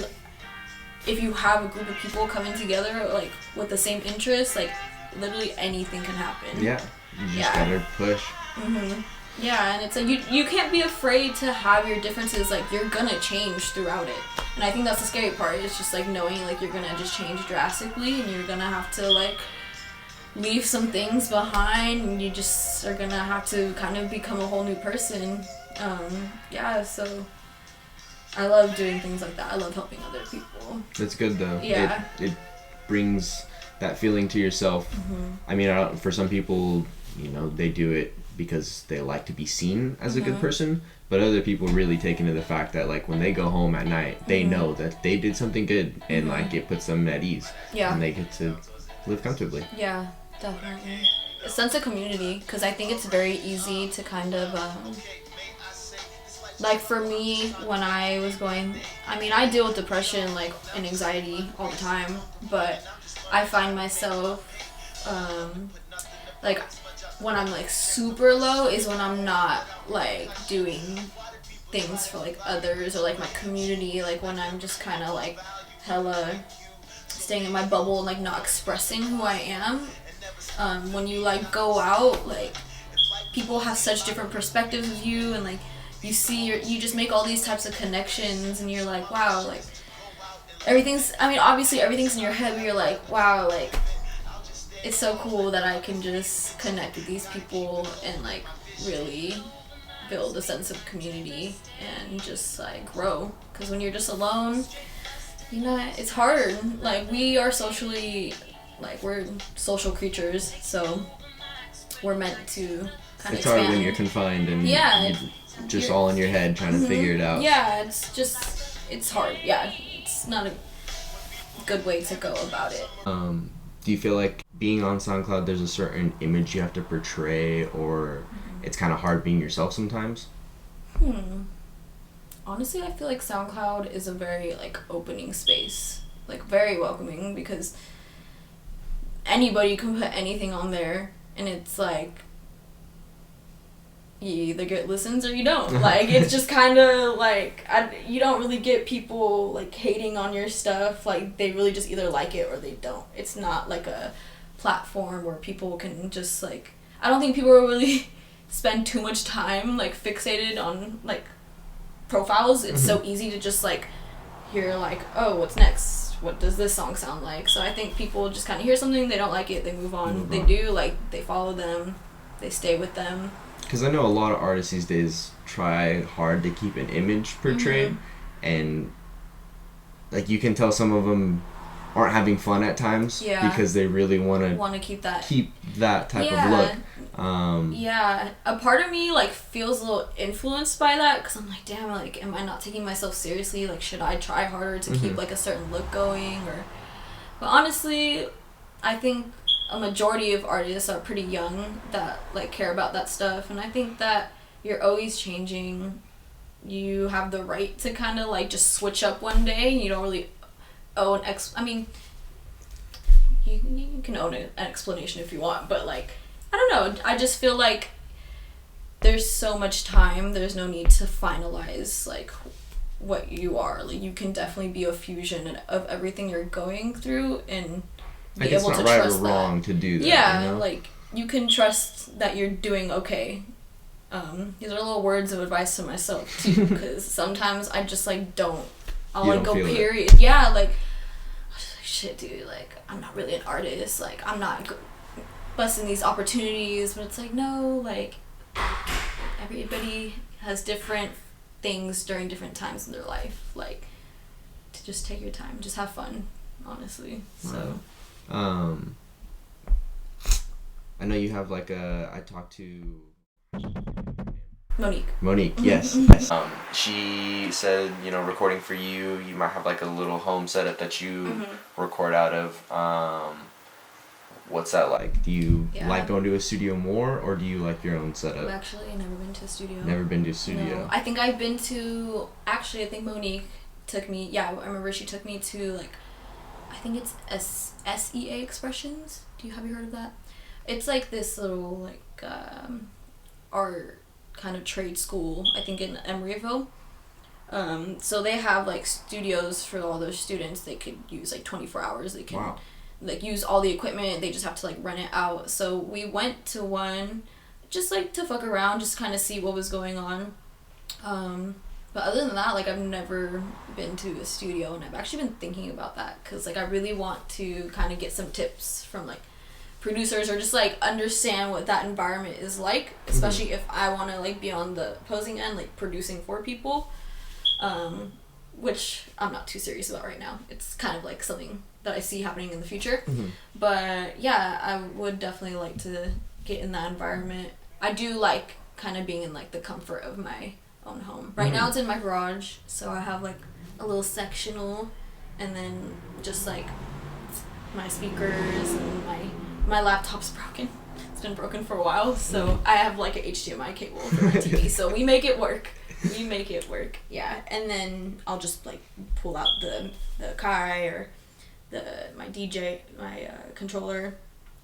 if you have a group of people coming together like with the same interests, like literally anything can happen. Yeah, you just gotta push. Yeah, and it's like you can't be afraid to have your differences. Like you're gonna change throughout it, and I think that's the scary part. It's just like knowing like you're gonna just change drastically, and you're gonna have to like leave some things behind, and you just are gonna have to kind of become a whole new person. So I love doing things like that. I love helping other people. That's good though. Yeah. It brings that feeling to yourself. I mean, for some people, you know, they do it because they like to be seen as a good person, but other people really take into the fact that like when they go home at night, they know that they did something good, and like it puts them at ease. Yeah. And they get to live comfortably. Yeah, definitely. A sense of community, because I think it's very easy to kind of like for me, when I was going, I mean, I deal with depression like and anxiety all the time, but I find myself like when I'm like super low is when I'm not like doing things for like others or like my community, like when I'm just kind of like hella staying in my bubble and like not expressing who I am. When you like go out, like people have such different perspectives of you, and like you just make all these types of connections, and you're like, wow, like obviously everything's in your head, but you're like, wow, like it's so cool that I can just connect with these people and like really build a sense of community and just like grow. Because when you're just alone, you know, it's hard. Like we are socially, like we're social creatures, so we're meant to kind of expand. It's hard when you're confined and you're just all in your head trying to figure it out. Yeah, it's hard. Yeah, it's not a good way to go about it. Do you feel like being on SoundCloud, there's a certain image you have to portray, or it's kind of hard being yourself sometimes? Honestly, I feel like SoundCloud is a very like opening space, like very welcoming, because anybody can put anything on there, and it's like you either get listens or you don't. Like it's just kind of like you don't really get people like hating on your stuff. Like they really just either like it or they don't. It's not like a platform where people can just like, I don't think people really spend too much time like fixated on like profiles. It's so easy to just like hear like, oh, what's next? What does this song sound like? So I think people just kind of hear something, they don't like it, they move on. They do, like they follow them, they stay with them. Because I know a lot of artists these days try hard to keep an image portrayed, and like you can tell some of them aren't having fun at times because they really want to keep that type of look. A part of me like feels a little influenced by that, because I'm like, damn, like am I not taking myself seriously? Like should I try harder to keep like a certain look going? But honestly, I think a majority of artists are pretty young that like care about that stuff, and I think that you're always changing. You have the right to kind of like just switch up one day. You don't really owe you can own an explanation if you want, but like I don't know, I just feel like there's so much time, there's no need to finalize like what you are. Like you can definitely be a fusion of everything you're going through and be able to trust that. It's not right or wrong to do that. Yeah, you know? like you can trust that you're doing okay. These are little words of advice to myself too, because sometimes I just like I'll like go period. Yeah, like shit, dude. Like I'm not really an artist. Like I'm not busting these opportunities, but it's like no, like everybody has different things during different times in their life. Like to just take your time, just have fun, honestly. So. I know you have like I talked to Monique. Mm-hmm. Yes. She said, recording for you might have like a little home setup that you record out of. What's that like? Do you like going to a studio more, or do you like your own setup? I've actually never been to a studio. Never been to a studio? No. I think I've been to, I think Monique took me, I remember she took me to like, I think it's SEA Expressions. Have you heard of that? It's like this little like art kind of trade school, I think in Emeryville. So they have like studios for all those students. They could use like 24 hours. They can like use all the equipment. They just have to like rent it out. So we went to one just like to fuck around, just kind of see what was going on. But other than that, like I've never been to a studio, and I've actually been thinking about that because like I really want to kind of get some tips from like producers, or just like understand what that environment is like, especially if I want to like be on the opposing end, like producing for people, which I'm not too serious about right now. It's kind of like something that I see happening in the future. But yeah, I would definitely like to get in that environment. I do like kind of being in like the comfort of my own home. Right now it's in my garage, so I have like a little sectional, and then just like my speakers, and my laptop's broken. It's been broken for a while, so I have like an HDMI cable for my TV, so we make it work. Yeah. And then I'll just like pull out the Kai or my controller,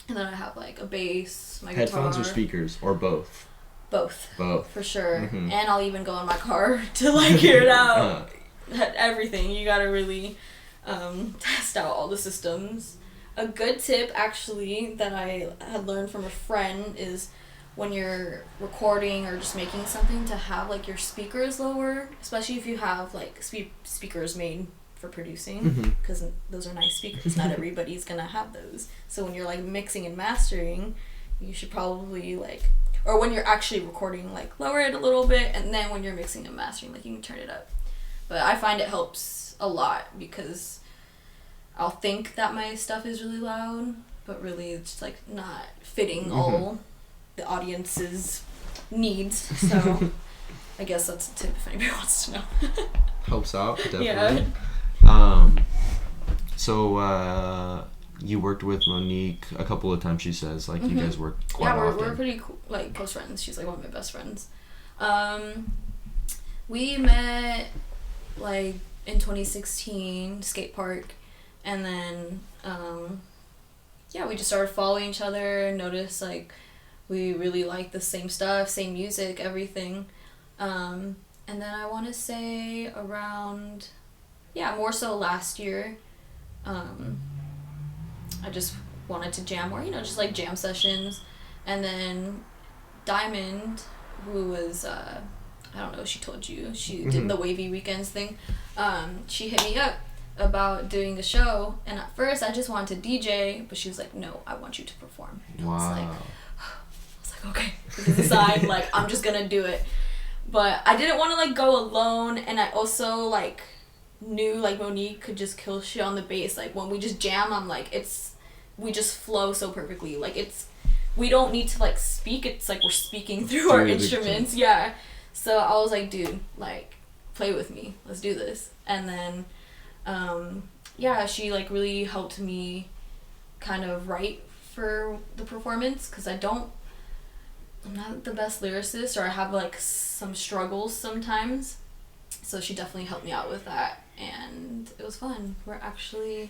and then I have like a bass, my headphones guitar. or speakers, or both? Both for sure. And I'll even go in my car to like hear it out. Everything, you gotta really test out all the systems. A good tip actually that I had learned from a friend is when you're recording or just making something, to have like your speakers lower, especially if you have like speakers made for producing, because those are nice speakers. Not everybody's gonna have those. So when you're like mixing and mastering, you should probably like, or when you're actually recording, like lower it a little bit, and then when you're mixing and mastering, like you can turn it up. But I find it helps a lot because I'll think that my stuff is really loud, but really it's like not fitting all the audience's needs. So I guess that's a tip if anybody wants to know. Helps out, definitely. Yeah. So you worked with Monique a couple of times, she says. Like you guys worked quite often. Yeah, we're pretty cool, like close friends. She's like one of my best friends. We met like in 2016, skate park. And then, we just started following each other and noticed, like, we really like the same stuff, same music, everything. And then I want to say around, more so last year, I just wanted to jam more, just like jam sessions. And then Diamond, who was, I don't know if she told you, she did the Wavy Weekends thing. She hit me up about doing a show, and at first I just wanted to DJ, but she was like, no, I want you to perform. And I was like, okay, this is a sign, like I'm just gonna do it. But I didn't want to like go alone, and I also like knew like Monique could just kill shit on the bass. Like when we just jam, I'm like, we just flow so perfectly. Like we don't need to like speak, it's like we're speaking through our instruments. Yeah. So I was like, dude, like play with me, let's do this. And then she like really helped me kind of write for the performance, because I'm not the best lyricist, or I have like some struggles sometimes. So she definitely helped me out with that, and it was fun. We're actually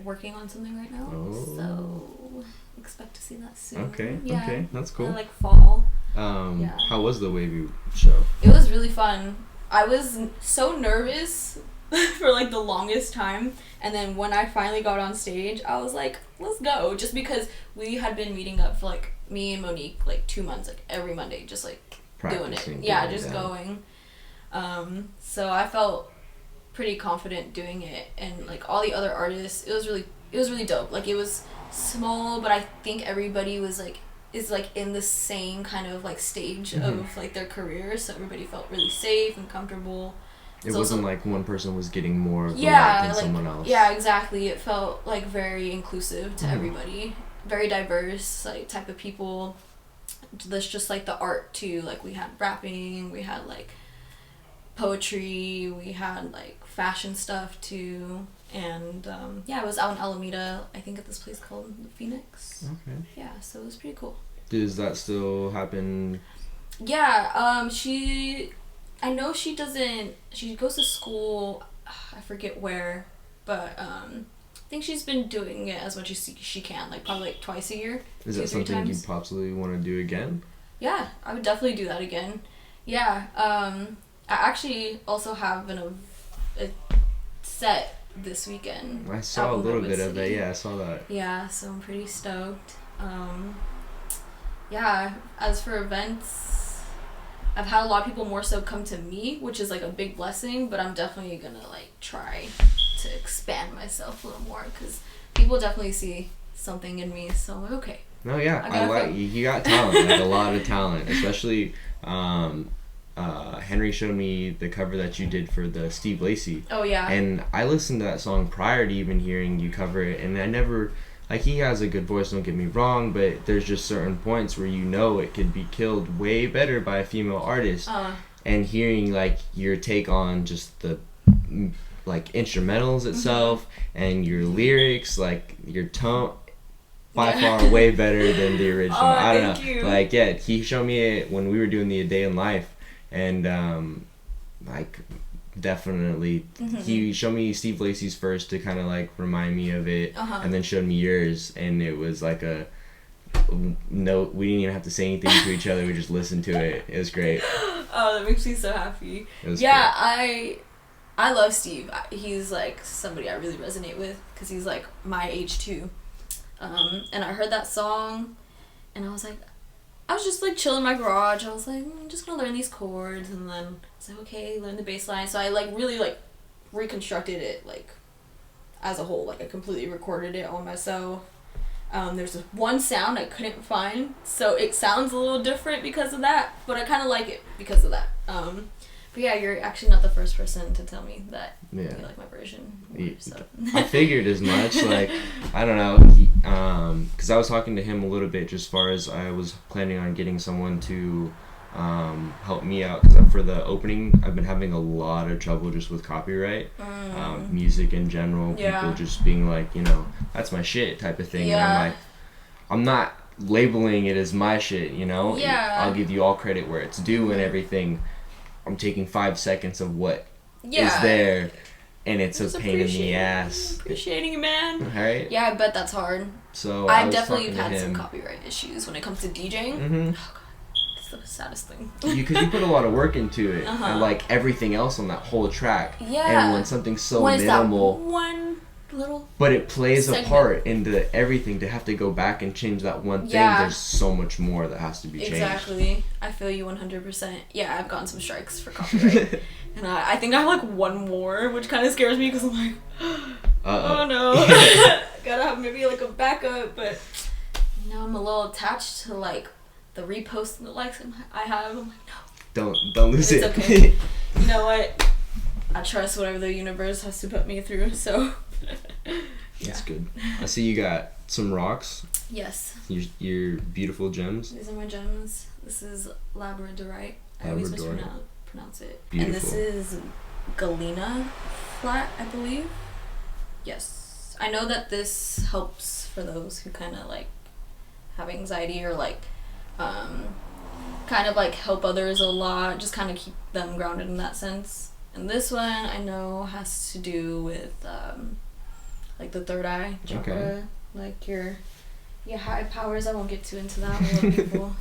working on something right now, so expect to see that soon. Okay, that's cool. Like fall. How was the Wavy show? It was really fun. I was so nervous for like the longest time. And then when I finally got on stage, I was like, let's go. Just because we had been meeting up for like me and Monique like 2 months, like every Monday, just like doing it. Yeah, just going. So I felt pretty confident doing it, and like all the other artists, it was really dope. Like it was small, but I think everybody was like is like in the same kind of like stage of like their career, so everybody felt really safe and comfortable. It wasn't like one person was getting more of the yeah, light than like, someone else. Yeah, exactly. It felt like very inclusive to everybody. Very diverse, like type of people. There's just like the art too. Like we had rapping, we had like poetry, we had like fashion stuff too. And yeah, it was out in Alameda, I think at this place called the Phoenix. Okay. Yeah, so it was pretty cool. Does that still happen? Yeah, I know she goes to school, I forget where, but I think she's been doing it as much as she can, like probably like twice a year. Is that something you possibly want to do again? Yeah, I would definitely do that again. Yeah, I actually also have a set this weekend. I saw a little bit of it, yeah, I saw that. Yeah, so I'm pretty stoked. Yeah, as for events, I've had a lot of people more so come to me, which is like a big blessing, but I'm definitely gonna like try to expand myself a little more, because people definitely see something in me, so I'm like, okay. No, yeah, I like you got talent, like a lot of talent, especially Henry showed me the cover that you did for the Steve Lacy. Oh yeah. And I listened to that song prior to even hearing you cover it, and I never, like, he has a good voice, don't get me wrong, but there's just certain points where you know it could be killed way better by a female artist. And hearing like your take on just the like instrumentals itself and your lyrics, like your tone, by far way better than the original. I don't know. Thank you. Like, yeah, he showed me it when we were doing the A Day in Life, and like definitely he showed me Steve Lacy's first to kind of like remind me of it, and then showed me yours, and it was like no, we didn't even have to say anything to each other, we just listened to it. It was great. Oh, that makes me so happy. Yeah, I love Steve. He's like somebody I really resonate with, because he's like my age too. And I heard that song, and I was just like chilling in my garage. I was like, I'm just gonna learn these chords, and then I was like, okay, learn the bass line. So I like really like reconstructed it like as a whole. Like I completely recorded it all myself. There's this one sound I couldn't find, so it sounds a little different because of that, but I kind of like it because of that. But yeah, you're actually not the first person to tell me that you like my version. So. I figured as much. Like, I don't know, because I was talking to him a little bit just as far as I was planning on getting someone to help me out, because for the opening I've been having a lot of trouble just with copyright, music in general, people just being like, you know, that's my shit type of thing. And I'm like, I'm not labeling it as my shit, you know. I'll give you all credit where it's due and everything. I'm taking 5 seconds of what is there, and it's a pain in the ass. Appreciating you, man. Right? Yeah, I bet that's hard. So I definitely have had some copyright issues when it comes to DJing. Oh god, it's the saddest thing. Because you put a lot of work into it, and like everything else on that whole track. Yeah. And when something's so minimal, one little. But it plays segment. a part into everything. To have to go back and change that one thing, there's so much more that has to be changed. Exactly. I feel you 100%. Yeah, I've gotten some strikes for copyright. And I think I have like one more, which kind of scares me, because I'm like, oh no. Gotta have maybe like a backup, but you know, I'm a little attached to like the reposts and the likes I have. I'm like, no. Don't lose it. It's okay. You know what? I trust whatever the universe has to put me through, so. That's good. I see you got some rocks. Yes. Your beautiful gems. These are my gems. This is labradorite. I always mispronounce it. Beautiful. And this is galena flat, I believe. Yes. I know that this helps for those who kind of like have anxiety, or like kind of like help others a lot, just kind of keep them grounded in that sense. And this one I know has to do with like the third eye chakra, like your high powers. I won't get too into that with people.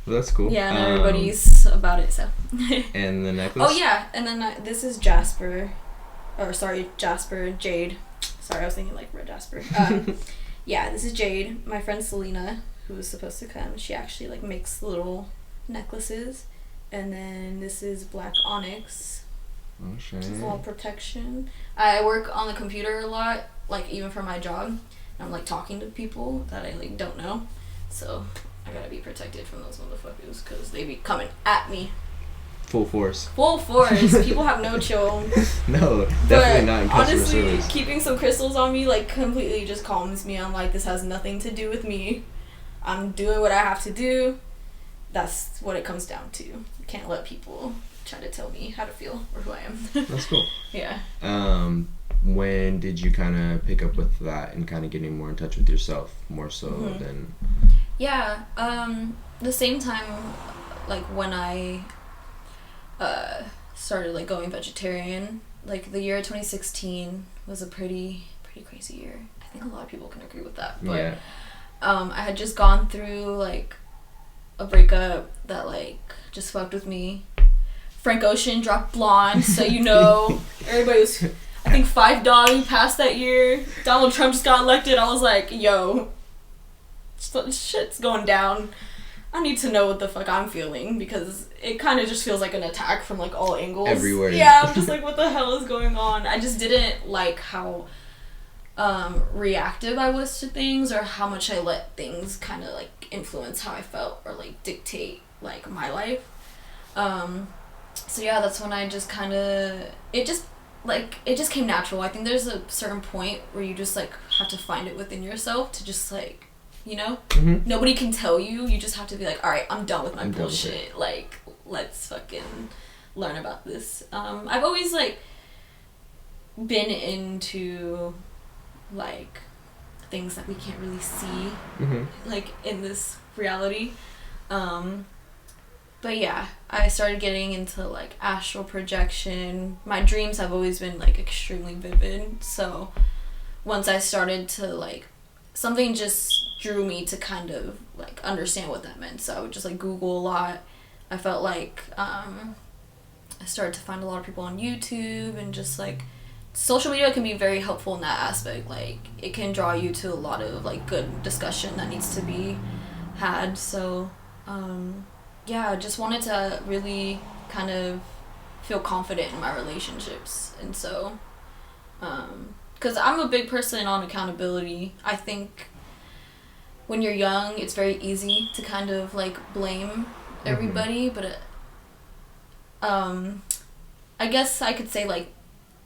Well, that's cool. Yeah, and everybody's about it, so. And the necklace? Oh yeah, and then this is jasper. Jasper, Jade. Sorry, I was thinking like red Jasper. Yeah, this is Jade. My friend Selena, who was supposed to come, she actually like makes little necklaces. And then this is black onyx. Oh shit. It's a little protection. I work on the computer a lot, like even for my job. I'm like talking to people that I like don't know, so I gotta be protected from those motherfuckers because they be coming at me. Full force. Full force. People have no chill. No, definitely not in customer honestly, service. keeping some crystals on me like completely just calms me. I'm like, this has nothing to do with me. I'm doing what I have to do. That's what it comes down to. You can't let people try to tell me how to feel or who I am. That's cool. Yeah. When did you kind of pick up with that and kind of getting more in touch with yourself more so than? Yeah. The same time, like when I started like going vegetarian, like the year 2016 was a pretty crazy year. I think a lot of people can agree with that. But Yeah. I had just gone through like a breakup that like just fucked with me. Frank Ocean dropped Blonde, so you know everybody was. I think 5 Dog passed that year. Donald Trump just got elected. I was like, yo, shit's going down. I need to know what the fuck I'm feeling because it kind of just feels like an attack from like all angles. Everywhere. Yeah, I'm just like, what the hell is going on? I just didn't like how reactive I was to things or how much I let things kind of like influence how I felt or like dictate like my life. So yeah, that's when I just kind of it just came natural. I think there's a certain point where you just like have to find it within yourself to just like, you know, nobody can tell you. You just have to be like, all right, I'm done with my bullshit. Like, let's fucking learn about this. I've always like been into like things that we can't really see, like in this reality. But yeah, I started getting into like astral projection. My dreams have always been like extremely vivid. So once I started to like, something just drew me to kind of like understand what that meant. So I would just like Google a lot. I felt like I started to find a lot of people on YouTube and just like social media can be very helpful in that aspect. Like it can draw you to a lot of like good discussion that needs to be had. So yeah, I just wanted to really kind of feel confident in my relationships. And so, because I'm a big person on accountability, I think when you're young, it's very easy to kind of like blame everybody, but I guess I could say like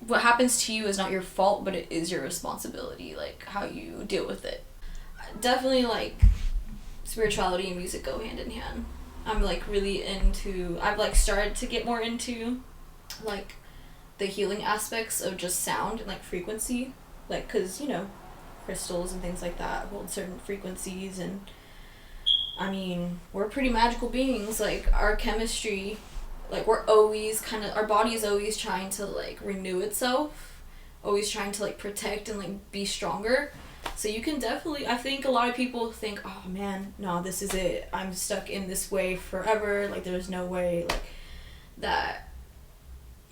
what happens to you is not your fault, but it is your responsibility, like how you deal with it. Definitely like spirituality and music go hand in hand. I'm like really into, I've like started to get more into like the healing aspects of just sound and like frequency, like because you know crystals and things like that hold certain frequencies, and I mean we're pretty magical beings. Like our chemistry, like we're always kind of, our body is always trying to like renew itself, always trying to like protect and like be stronger. So you can definitely, I think a lot of people think, oh man, no, this is it. I'm stuck in this way forever. Like there's no way like that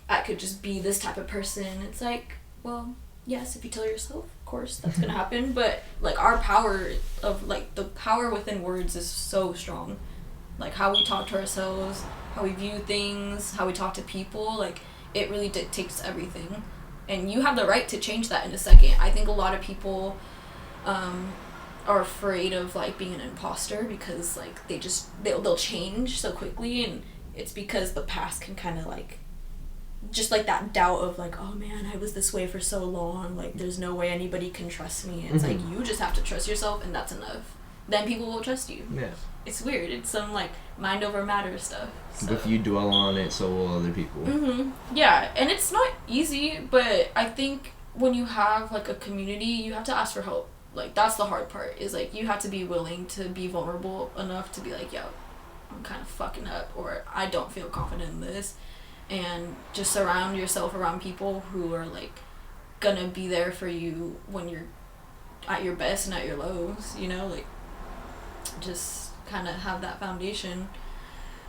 I could just be this type of person. It's like, well, yes, if you tell yourself, of course, that's gonna happen. But like our power of like the power within words is so strong. Like how we talk to ourselves, how we view things, how we talk to people, like it really dictates everything. And you have the right to change that in a second. I think a lot of people are afraid of like being an imposter because like they'll change so quickly, and it's because the past can kind of like just like that doubt of like, oh man, I was this way for so long, like there's no way anybody can trust me. And it's like you just have to trust yourself, and that's enough. Then people will trust you. Yeah. It's weird. It's some like mind over matter stuff. So. If you dwell on it, so will other people. Yeah, and it's not easy, but I think when you have like a community, you have to ask for help. Like that's the hard part, is like you have to be willing to be vulnerable enough to be like, yo, I'm kind of fucking up, or I don't feel confident in this, and just surround yourself around people who are like gonna be there for you when you're at your best and at your lows, you know, like just kind of have that foundation,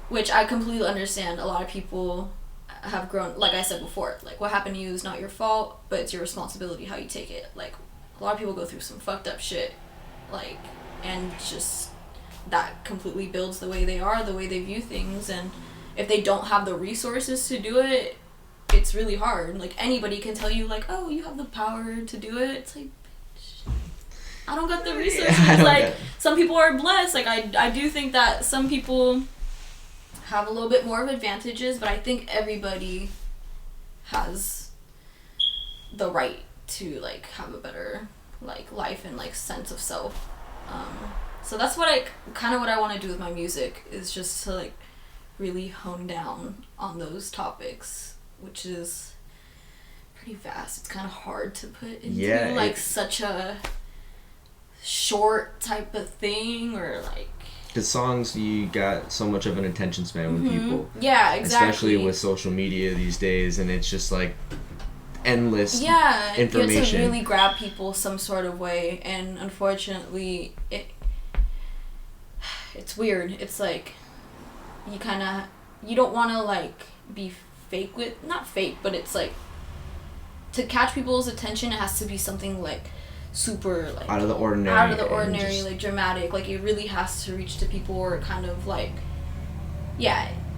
which I completely understand. A lot of people have grown, like I said before, like what happened to you is not your fault, but it's your responsibility how you take it. Like a lot of people go through some fucked up shit, like, and just that completely builds the way they are, the way they view things, and if they don't have the resources to do it, it's really hard. Like anybody can tell you like, oh, you have the power to do it. It's like, bitch, I don't got the resources. Like some people are blessed. Like I do think that some people have a little bit more of advantages, but I think everybody has the right to like have a better like life and like sense of self. So that's what I want to do with my music, is just to like really hone down on those topics, which is pretty vast. It's kind of hard to put into like such a short type of thing, or like, because songs, you got so much of an attention span with people. Yeah, exactly. Especially with social media these days, and it's just like endless information. You have to really grab people some sort of way, and unfortunately, it's weird. It's like, you don't want to like be fake with, not fake, but it's like, to catch people's attention, it has to be something like super like out of the ordinary, just, like dramatic. Like it really has to reach to people, or kind of like,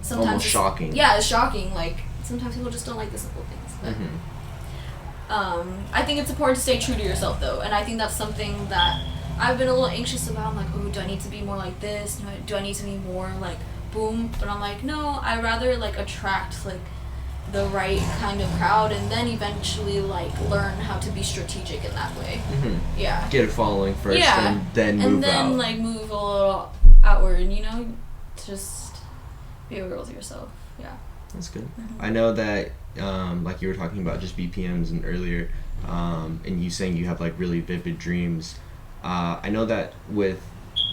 sometimes almost shocking. Yeah, it's shocking. Like sometimes people just don't like the simple things. But, I think it's important to stay true to yourself though, and I think that's something that I've been a little anxious about. I'm like, oh, do I need to be more like this? Do I need to be more like boom? But I'm like, no, I rather like attract like the right kind of crowd, and then eventually like learn how to be strategic in that way. Yeah. Get a following first, and then move out. And then like move a little outward, you know, just be real with yourself. Yeah. That's good. I know that like you were talking about just BPMs and earlier, and you saying you have like really vivid dreams. I know that with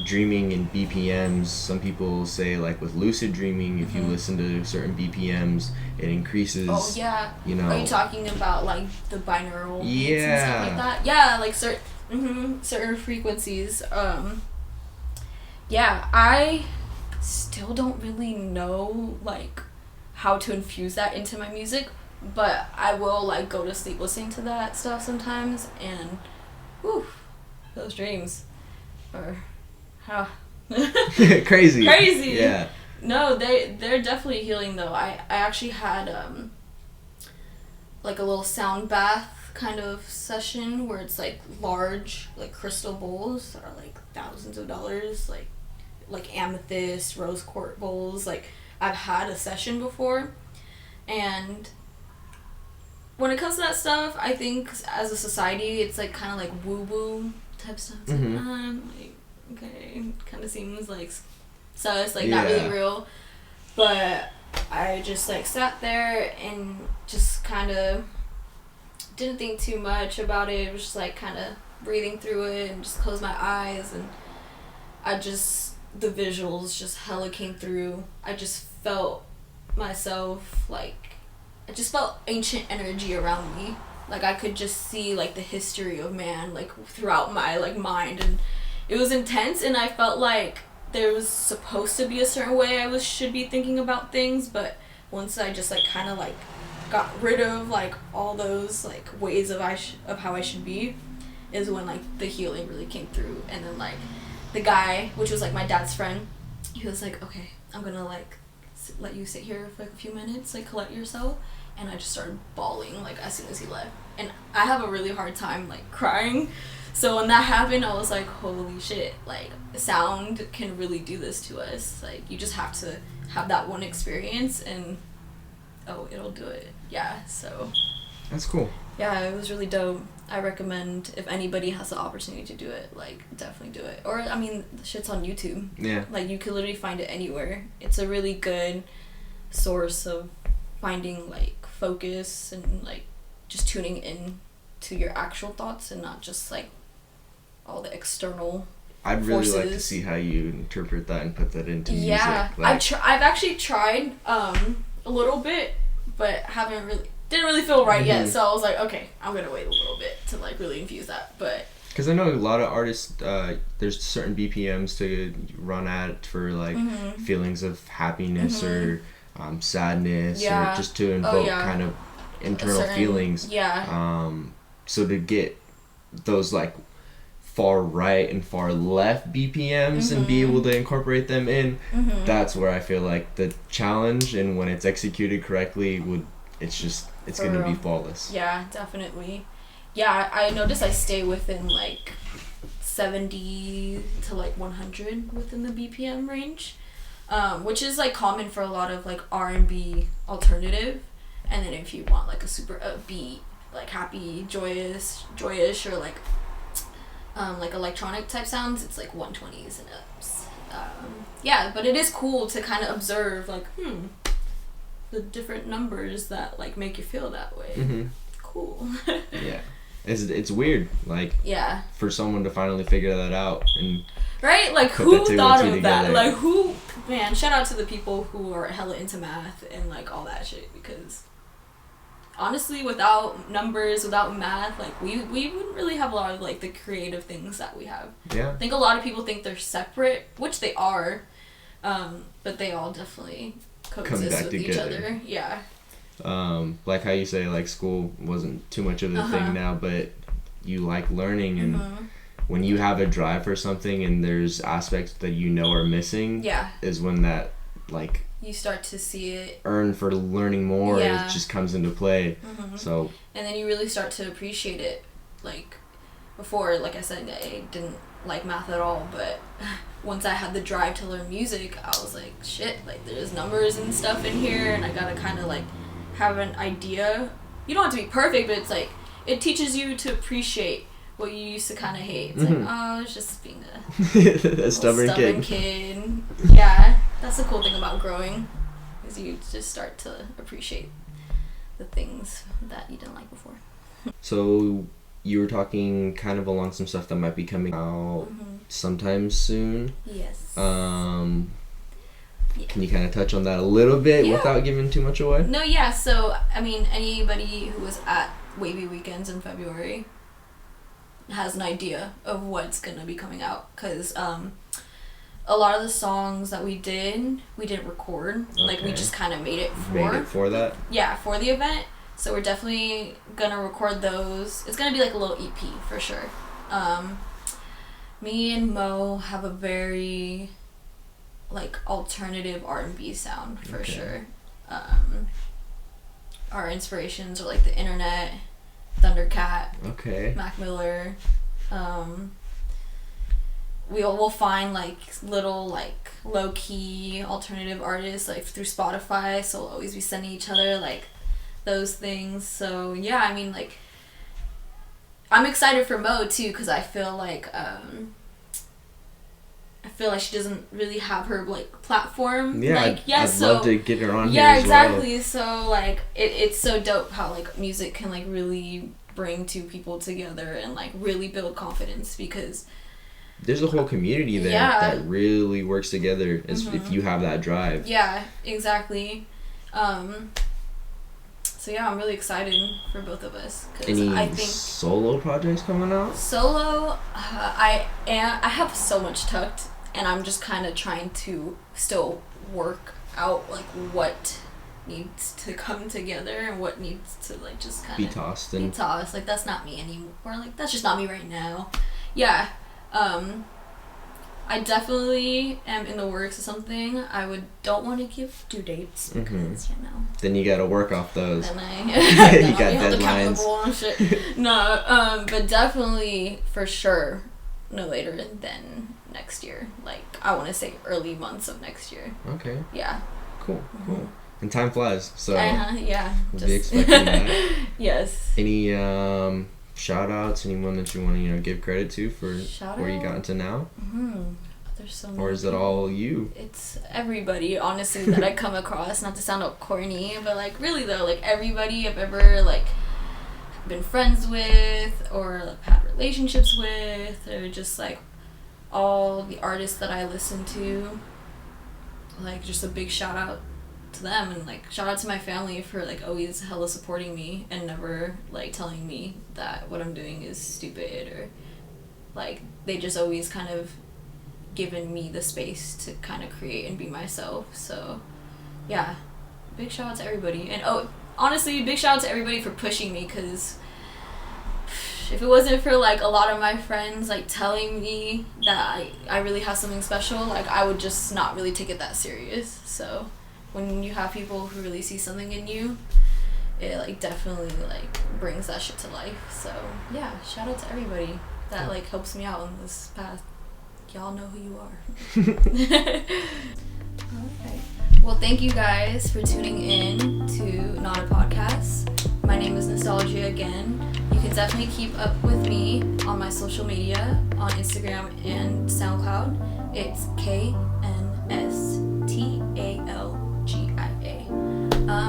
dreaming in BPMs, some people say like with lucid dreaming, if you listen to certain BPMs, it increases. Oh yeah. You know. Are you talking about like the binaural beats and stuff like that? Yeah, like certain frequencies. Yeah, I still don't really know like how to infuse that into my music, but I will like go to sleep listening to that stuff sometimes, and whew, those dreams are crazy. Yeah. No, they're definitely healing though. I actually had like a little sound bath kind of session where it's like large like crystal bowls that are like thousands of dollars, like amethyst, rose quartz bowls. Like I've had a session before, and when it comes to that stuff, I think as a society it's like kind of like woo woo type stuff. It's like, okay, kind of seems like sus, like not really real. But I just like sat there and just kind of didn't think too much about it. It was just like kind of breathing through it and just closed my eyes, and the visuals just hella came through. I just felt myself, like I just felt ancient energy around me. Like I could just see like the history of man like throughout my like mind, and it was intense, and I felt like there was supposed to be a certain way I should be thinking about things, but once I just like kind of like got rid of like all those like ways of how I should be, is when like the healing really came through. And then like the guy, which was like my dad's friend, he was like, okay, I'm gonna like let you sit here for like a few minutes, like collect yourself. And I just started bawling like as soon as he left, and I have a really hard time like crying, so when that happened I was like, holy shit, like sound can really do this to us. Like you just have to have that one experience, and it'll do it. Yeah, so that's cool. Yeah, it was really dope. I recommend, if anybody has the opportunity to do it, like definitely do it. Or I mean, the shit's on YouTube. Yeah, like you could literally find it anywhere. It's a really good source of finding like focus and like just tuning in to your actual thoughts, and not just like all the external I'd really forces. Like to see how you interpret that and put that into music. Yeah, like, I've actually tried a little bit, but didn't really feel right yet. So I was like, okay, I'm gonna wait a little bit to like really infuse that. But because I know a lot of artists, there's certain BPMs to run at for like feelings of happiness or sadness, Yeah. or just to invoke yeah. kind of internal certain- feelings. Yeah. So to get those like far right and far left BPMs and be able to incorporate them in, that's where I feel like the challenge, and when it's executed correctly, it's For gonna be real. flawless. Yeah, definitely. Yeah, I notice I stay within like 70 to like 100 within the BPM range, which is like common for a lot of like R&B alternative. And then if you want like a super upbeat, like happy, joyous, or like electronic type sounds, it's like 120s and ups. Yeah, but it is cool to kind of observe like the different numbers that like make you feel that way. Cool. Yeah, it's weird, like, Yeah. for someone to finally figure that out. And Right? Like, Put who that two thought and two of that? together. Like, who... Man, shout out to the people who are hella into math and, like, all that shit, because... Honestly, without numbers, without math, like, we wouldn't really have a lot of, like, the creative things that we have. yeah, I think a lot of people think they're separate, which they are, but they all definitely coexist back with each together. other. Yeah. like how you say, like, school wasn't too much of a thing now, but you like learning, and when you have a drive for something and there's aspects that you know are missing, Yeah. is when that, like, You start to see it, earn for learning more, Yeah. it just comes into play. So and then you really start to appreciate it. Like, before, like I said, I didn't like math at all, but once I had the drive to learn music, I was like, shit, like, there's numbers and stuff in here, and I gotta kind of, like, have an idea. You don't have to be perfect, but it's like, it teaches you to appreciate what you used to kind of hate. It's like, oh, it's just being a a stubborn kid. kid. Yeah, that's the cool thing about growing, is you just start to appreciate the things that you didn't like before. So you were talking kind of along some stuff that might be coming out sometime soon. Yes. Yeah. Can you kind of touch on that a little bit Yeah. without giving too much away? No, yeah, so, I mean, anybody who was at Wavy Weekends in February has an idea of what's gonna be coming out, because a lot of the songs that we didn't record. Like, we Okay. just kind of made it for... Made it for that? Yeah, for the event. So we're definitely gonna record those. It's gonna be like a little EP for sure. Me and Mo have a very like alternative R&B sound for Okay. sure. Our inspirations are like the Internet, Thundercat, Okay. Mac Miller. We'll find like little like low key alternative artists like through Spotify, so we'll always be sending each other like those things. So yeah, I mean, like, I'm excited for Mo too, because I feel like she doesn't really have her like platform. Yeah, like, I'd love to get her on yeah, here as exactly. So like it's so dope how like music can like really bring two people together and like really build confidence, because There's a whole community there Yeah. that really works together if you have that drive. yeah, exactly. So yeah, I'm really excited for both of us, because Any I think solo projects coming out? solo, I have so much tucked, and I'm just kind of trying to still work out like what needs to come together and what needs to like just kind Be of tossed be and tossed. Like, that's not me anymore. Or like, that's just not me right now. Yeah. I definitely am in the works of something. I don't want to give due dates, because you know. then you gotta work off those. Then I You then I'll got be held deadlines. accountable and shit. No, but definitely for sure no later than next year. Like, I want to say early months of next year. Okay, Yeah. cool. And time flies, so Yeah. we'll be expecting that. Yes. Any shout outs, anyone that you want to give credit to for Shout where you out? gotten to now? There's so many. Or is it all you? It's everybody, honestly, that I come across. Not to sound all corny, but like, really though, like, everybody I've ever like been friends with or like, had relationships with, or just like all the artists that I listen to. Like, just a big shout out to them, and like shout out to my family for like always hella supporting me and never like telling me that what I'm doing is stupid, or like they just always kind of given me the space to kind of create and be myself. So yeah, big shout out to everybody. And honestly, big shout out to everybody for pushing me, because if it wasn't for like a lot of my friends like telling me that I really have something special, like I would just not really take it that serious. So when you have people who really see something in you, it like definitely like brings that shit to life. So yeah, shout out to everybody that like helps me out on this path. Y'all know who you are. Alright. Well, thank you guys for tuning in to N.O.T.A.Podcast. My name is Knstalgia again. You can definitely keep up with me on my social media, on Instagram and SoundCloud. It's Knstalgia.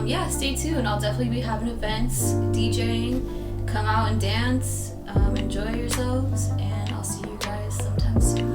Yeah, stay tuned. I'll definitely be having events, DJing. Come out and dance. Enjoy yourselves, and I'll see you guys sometime soon.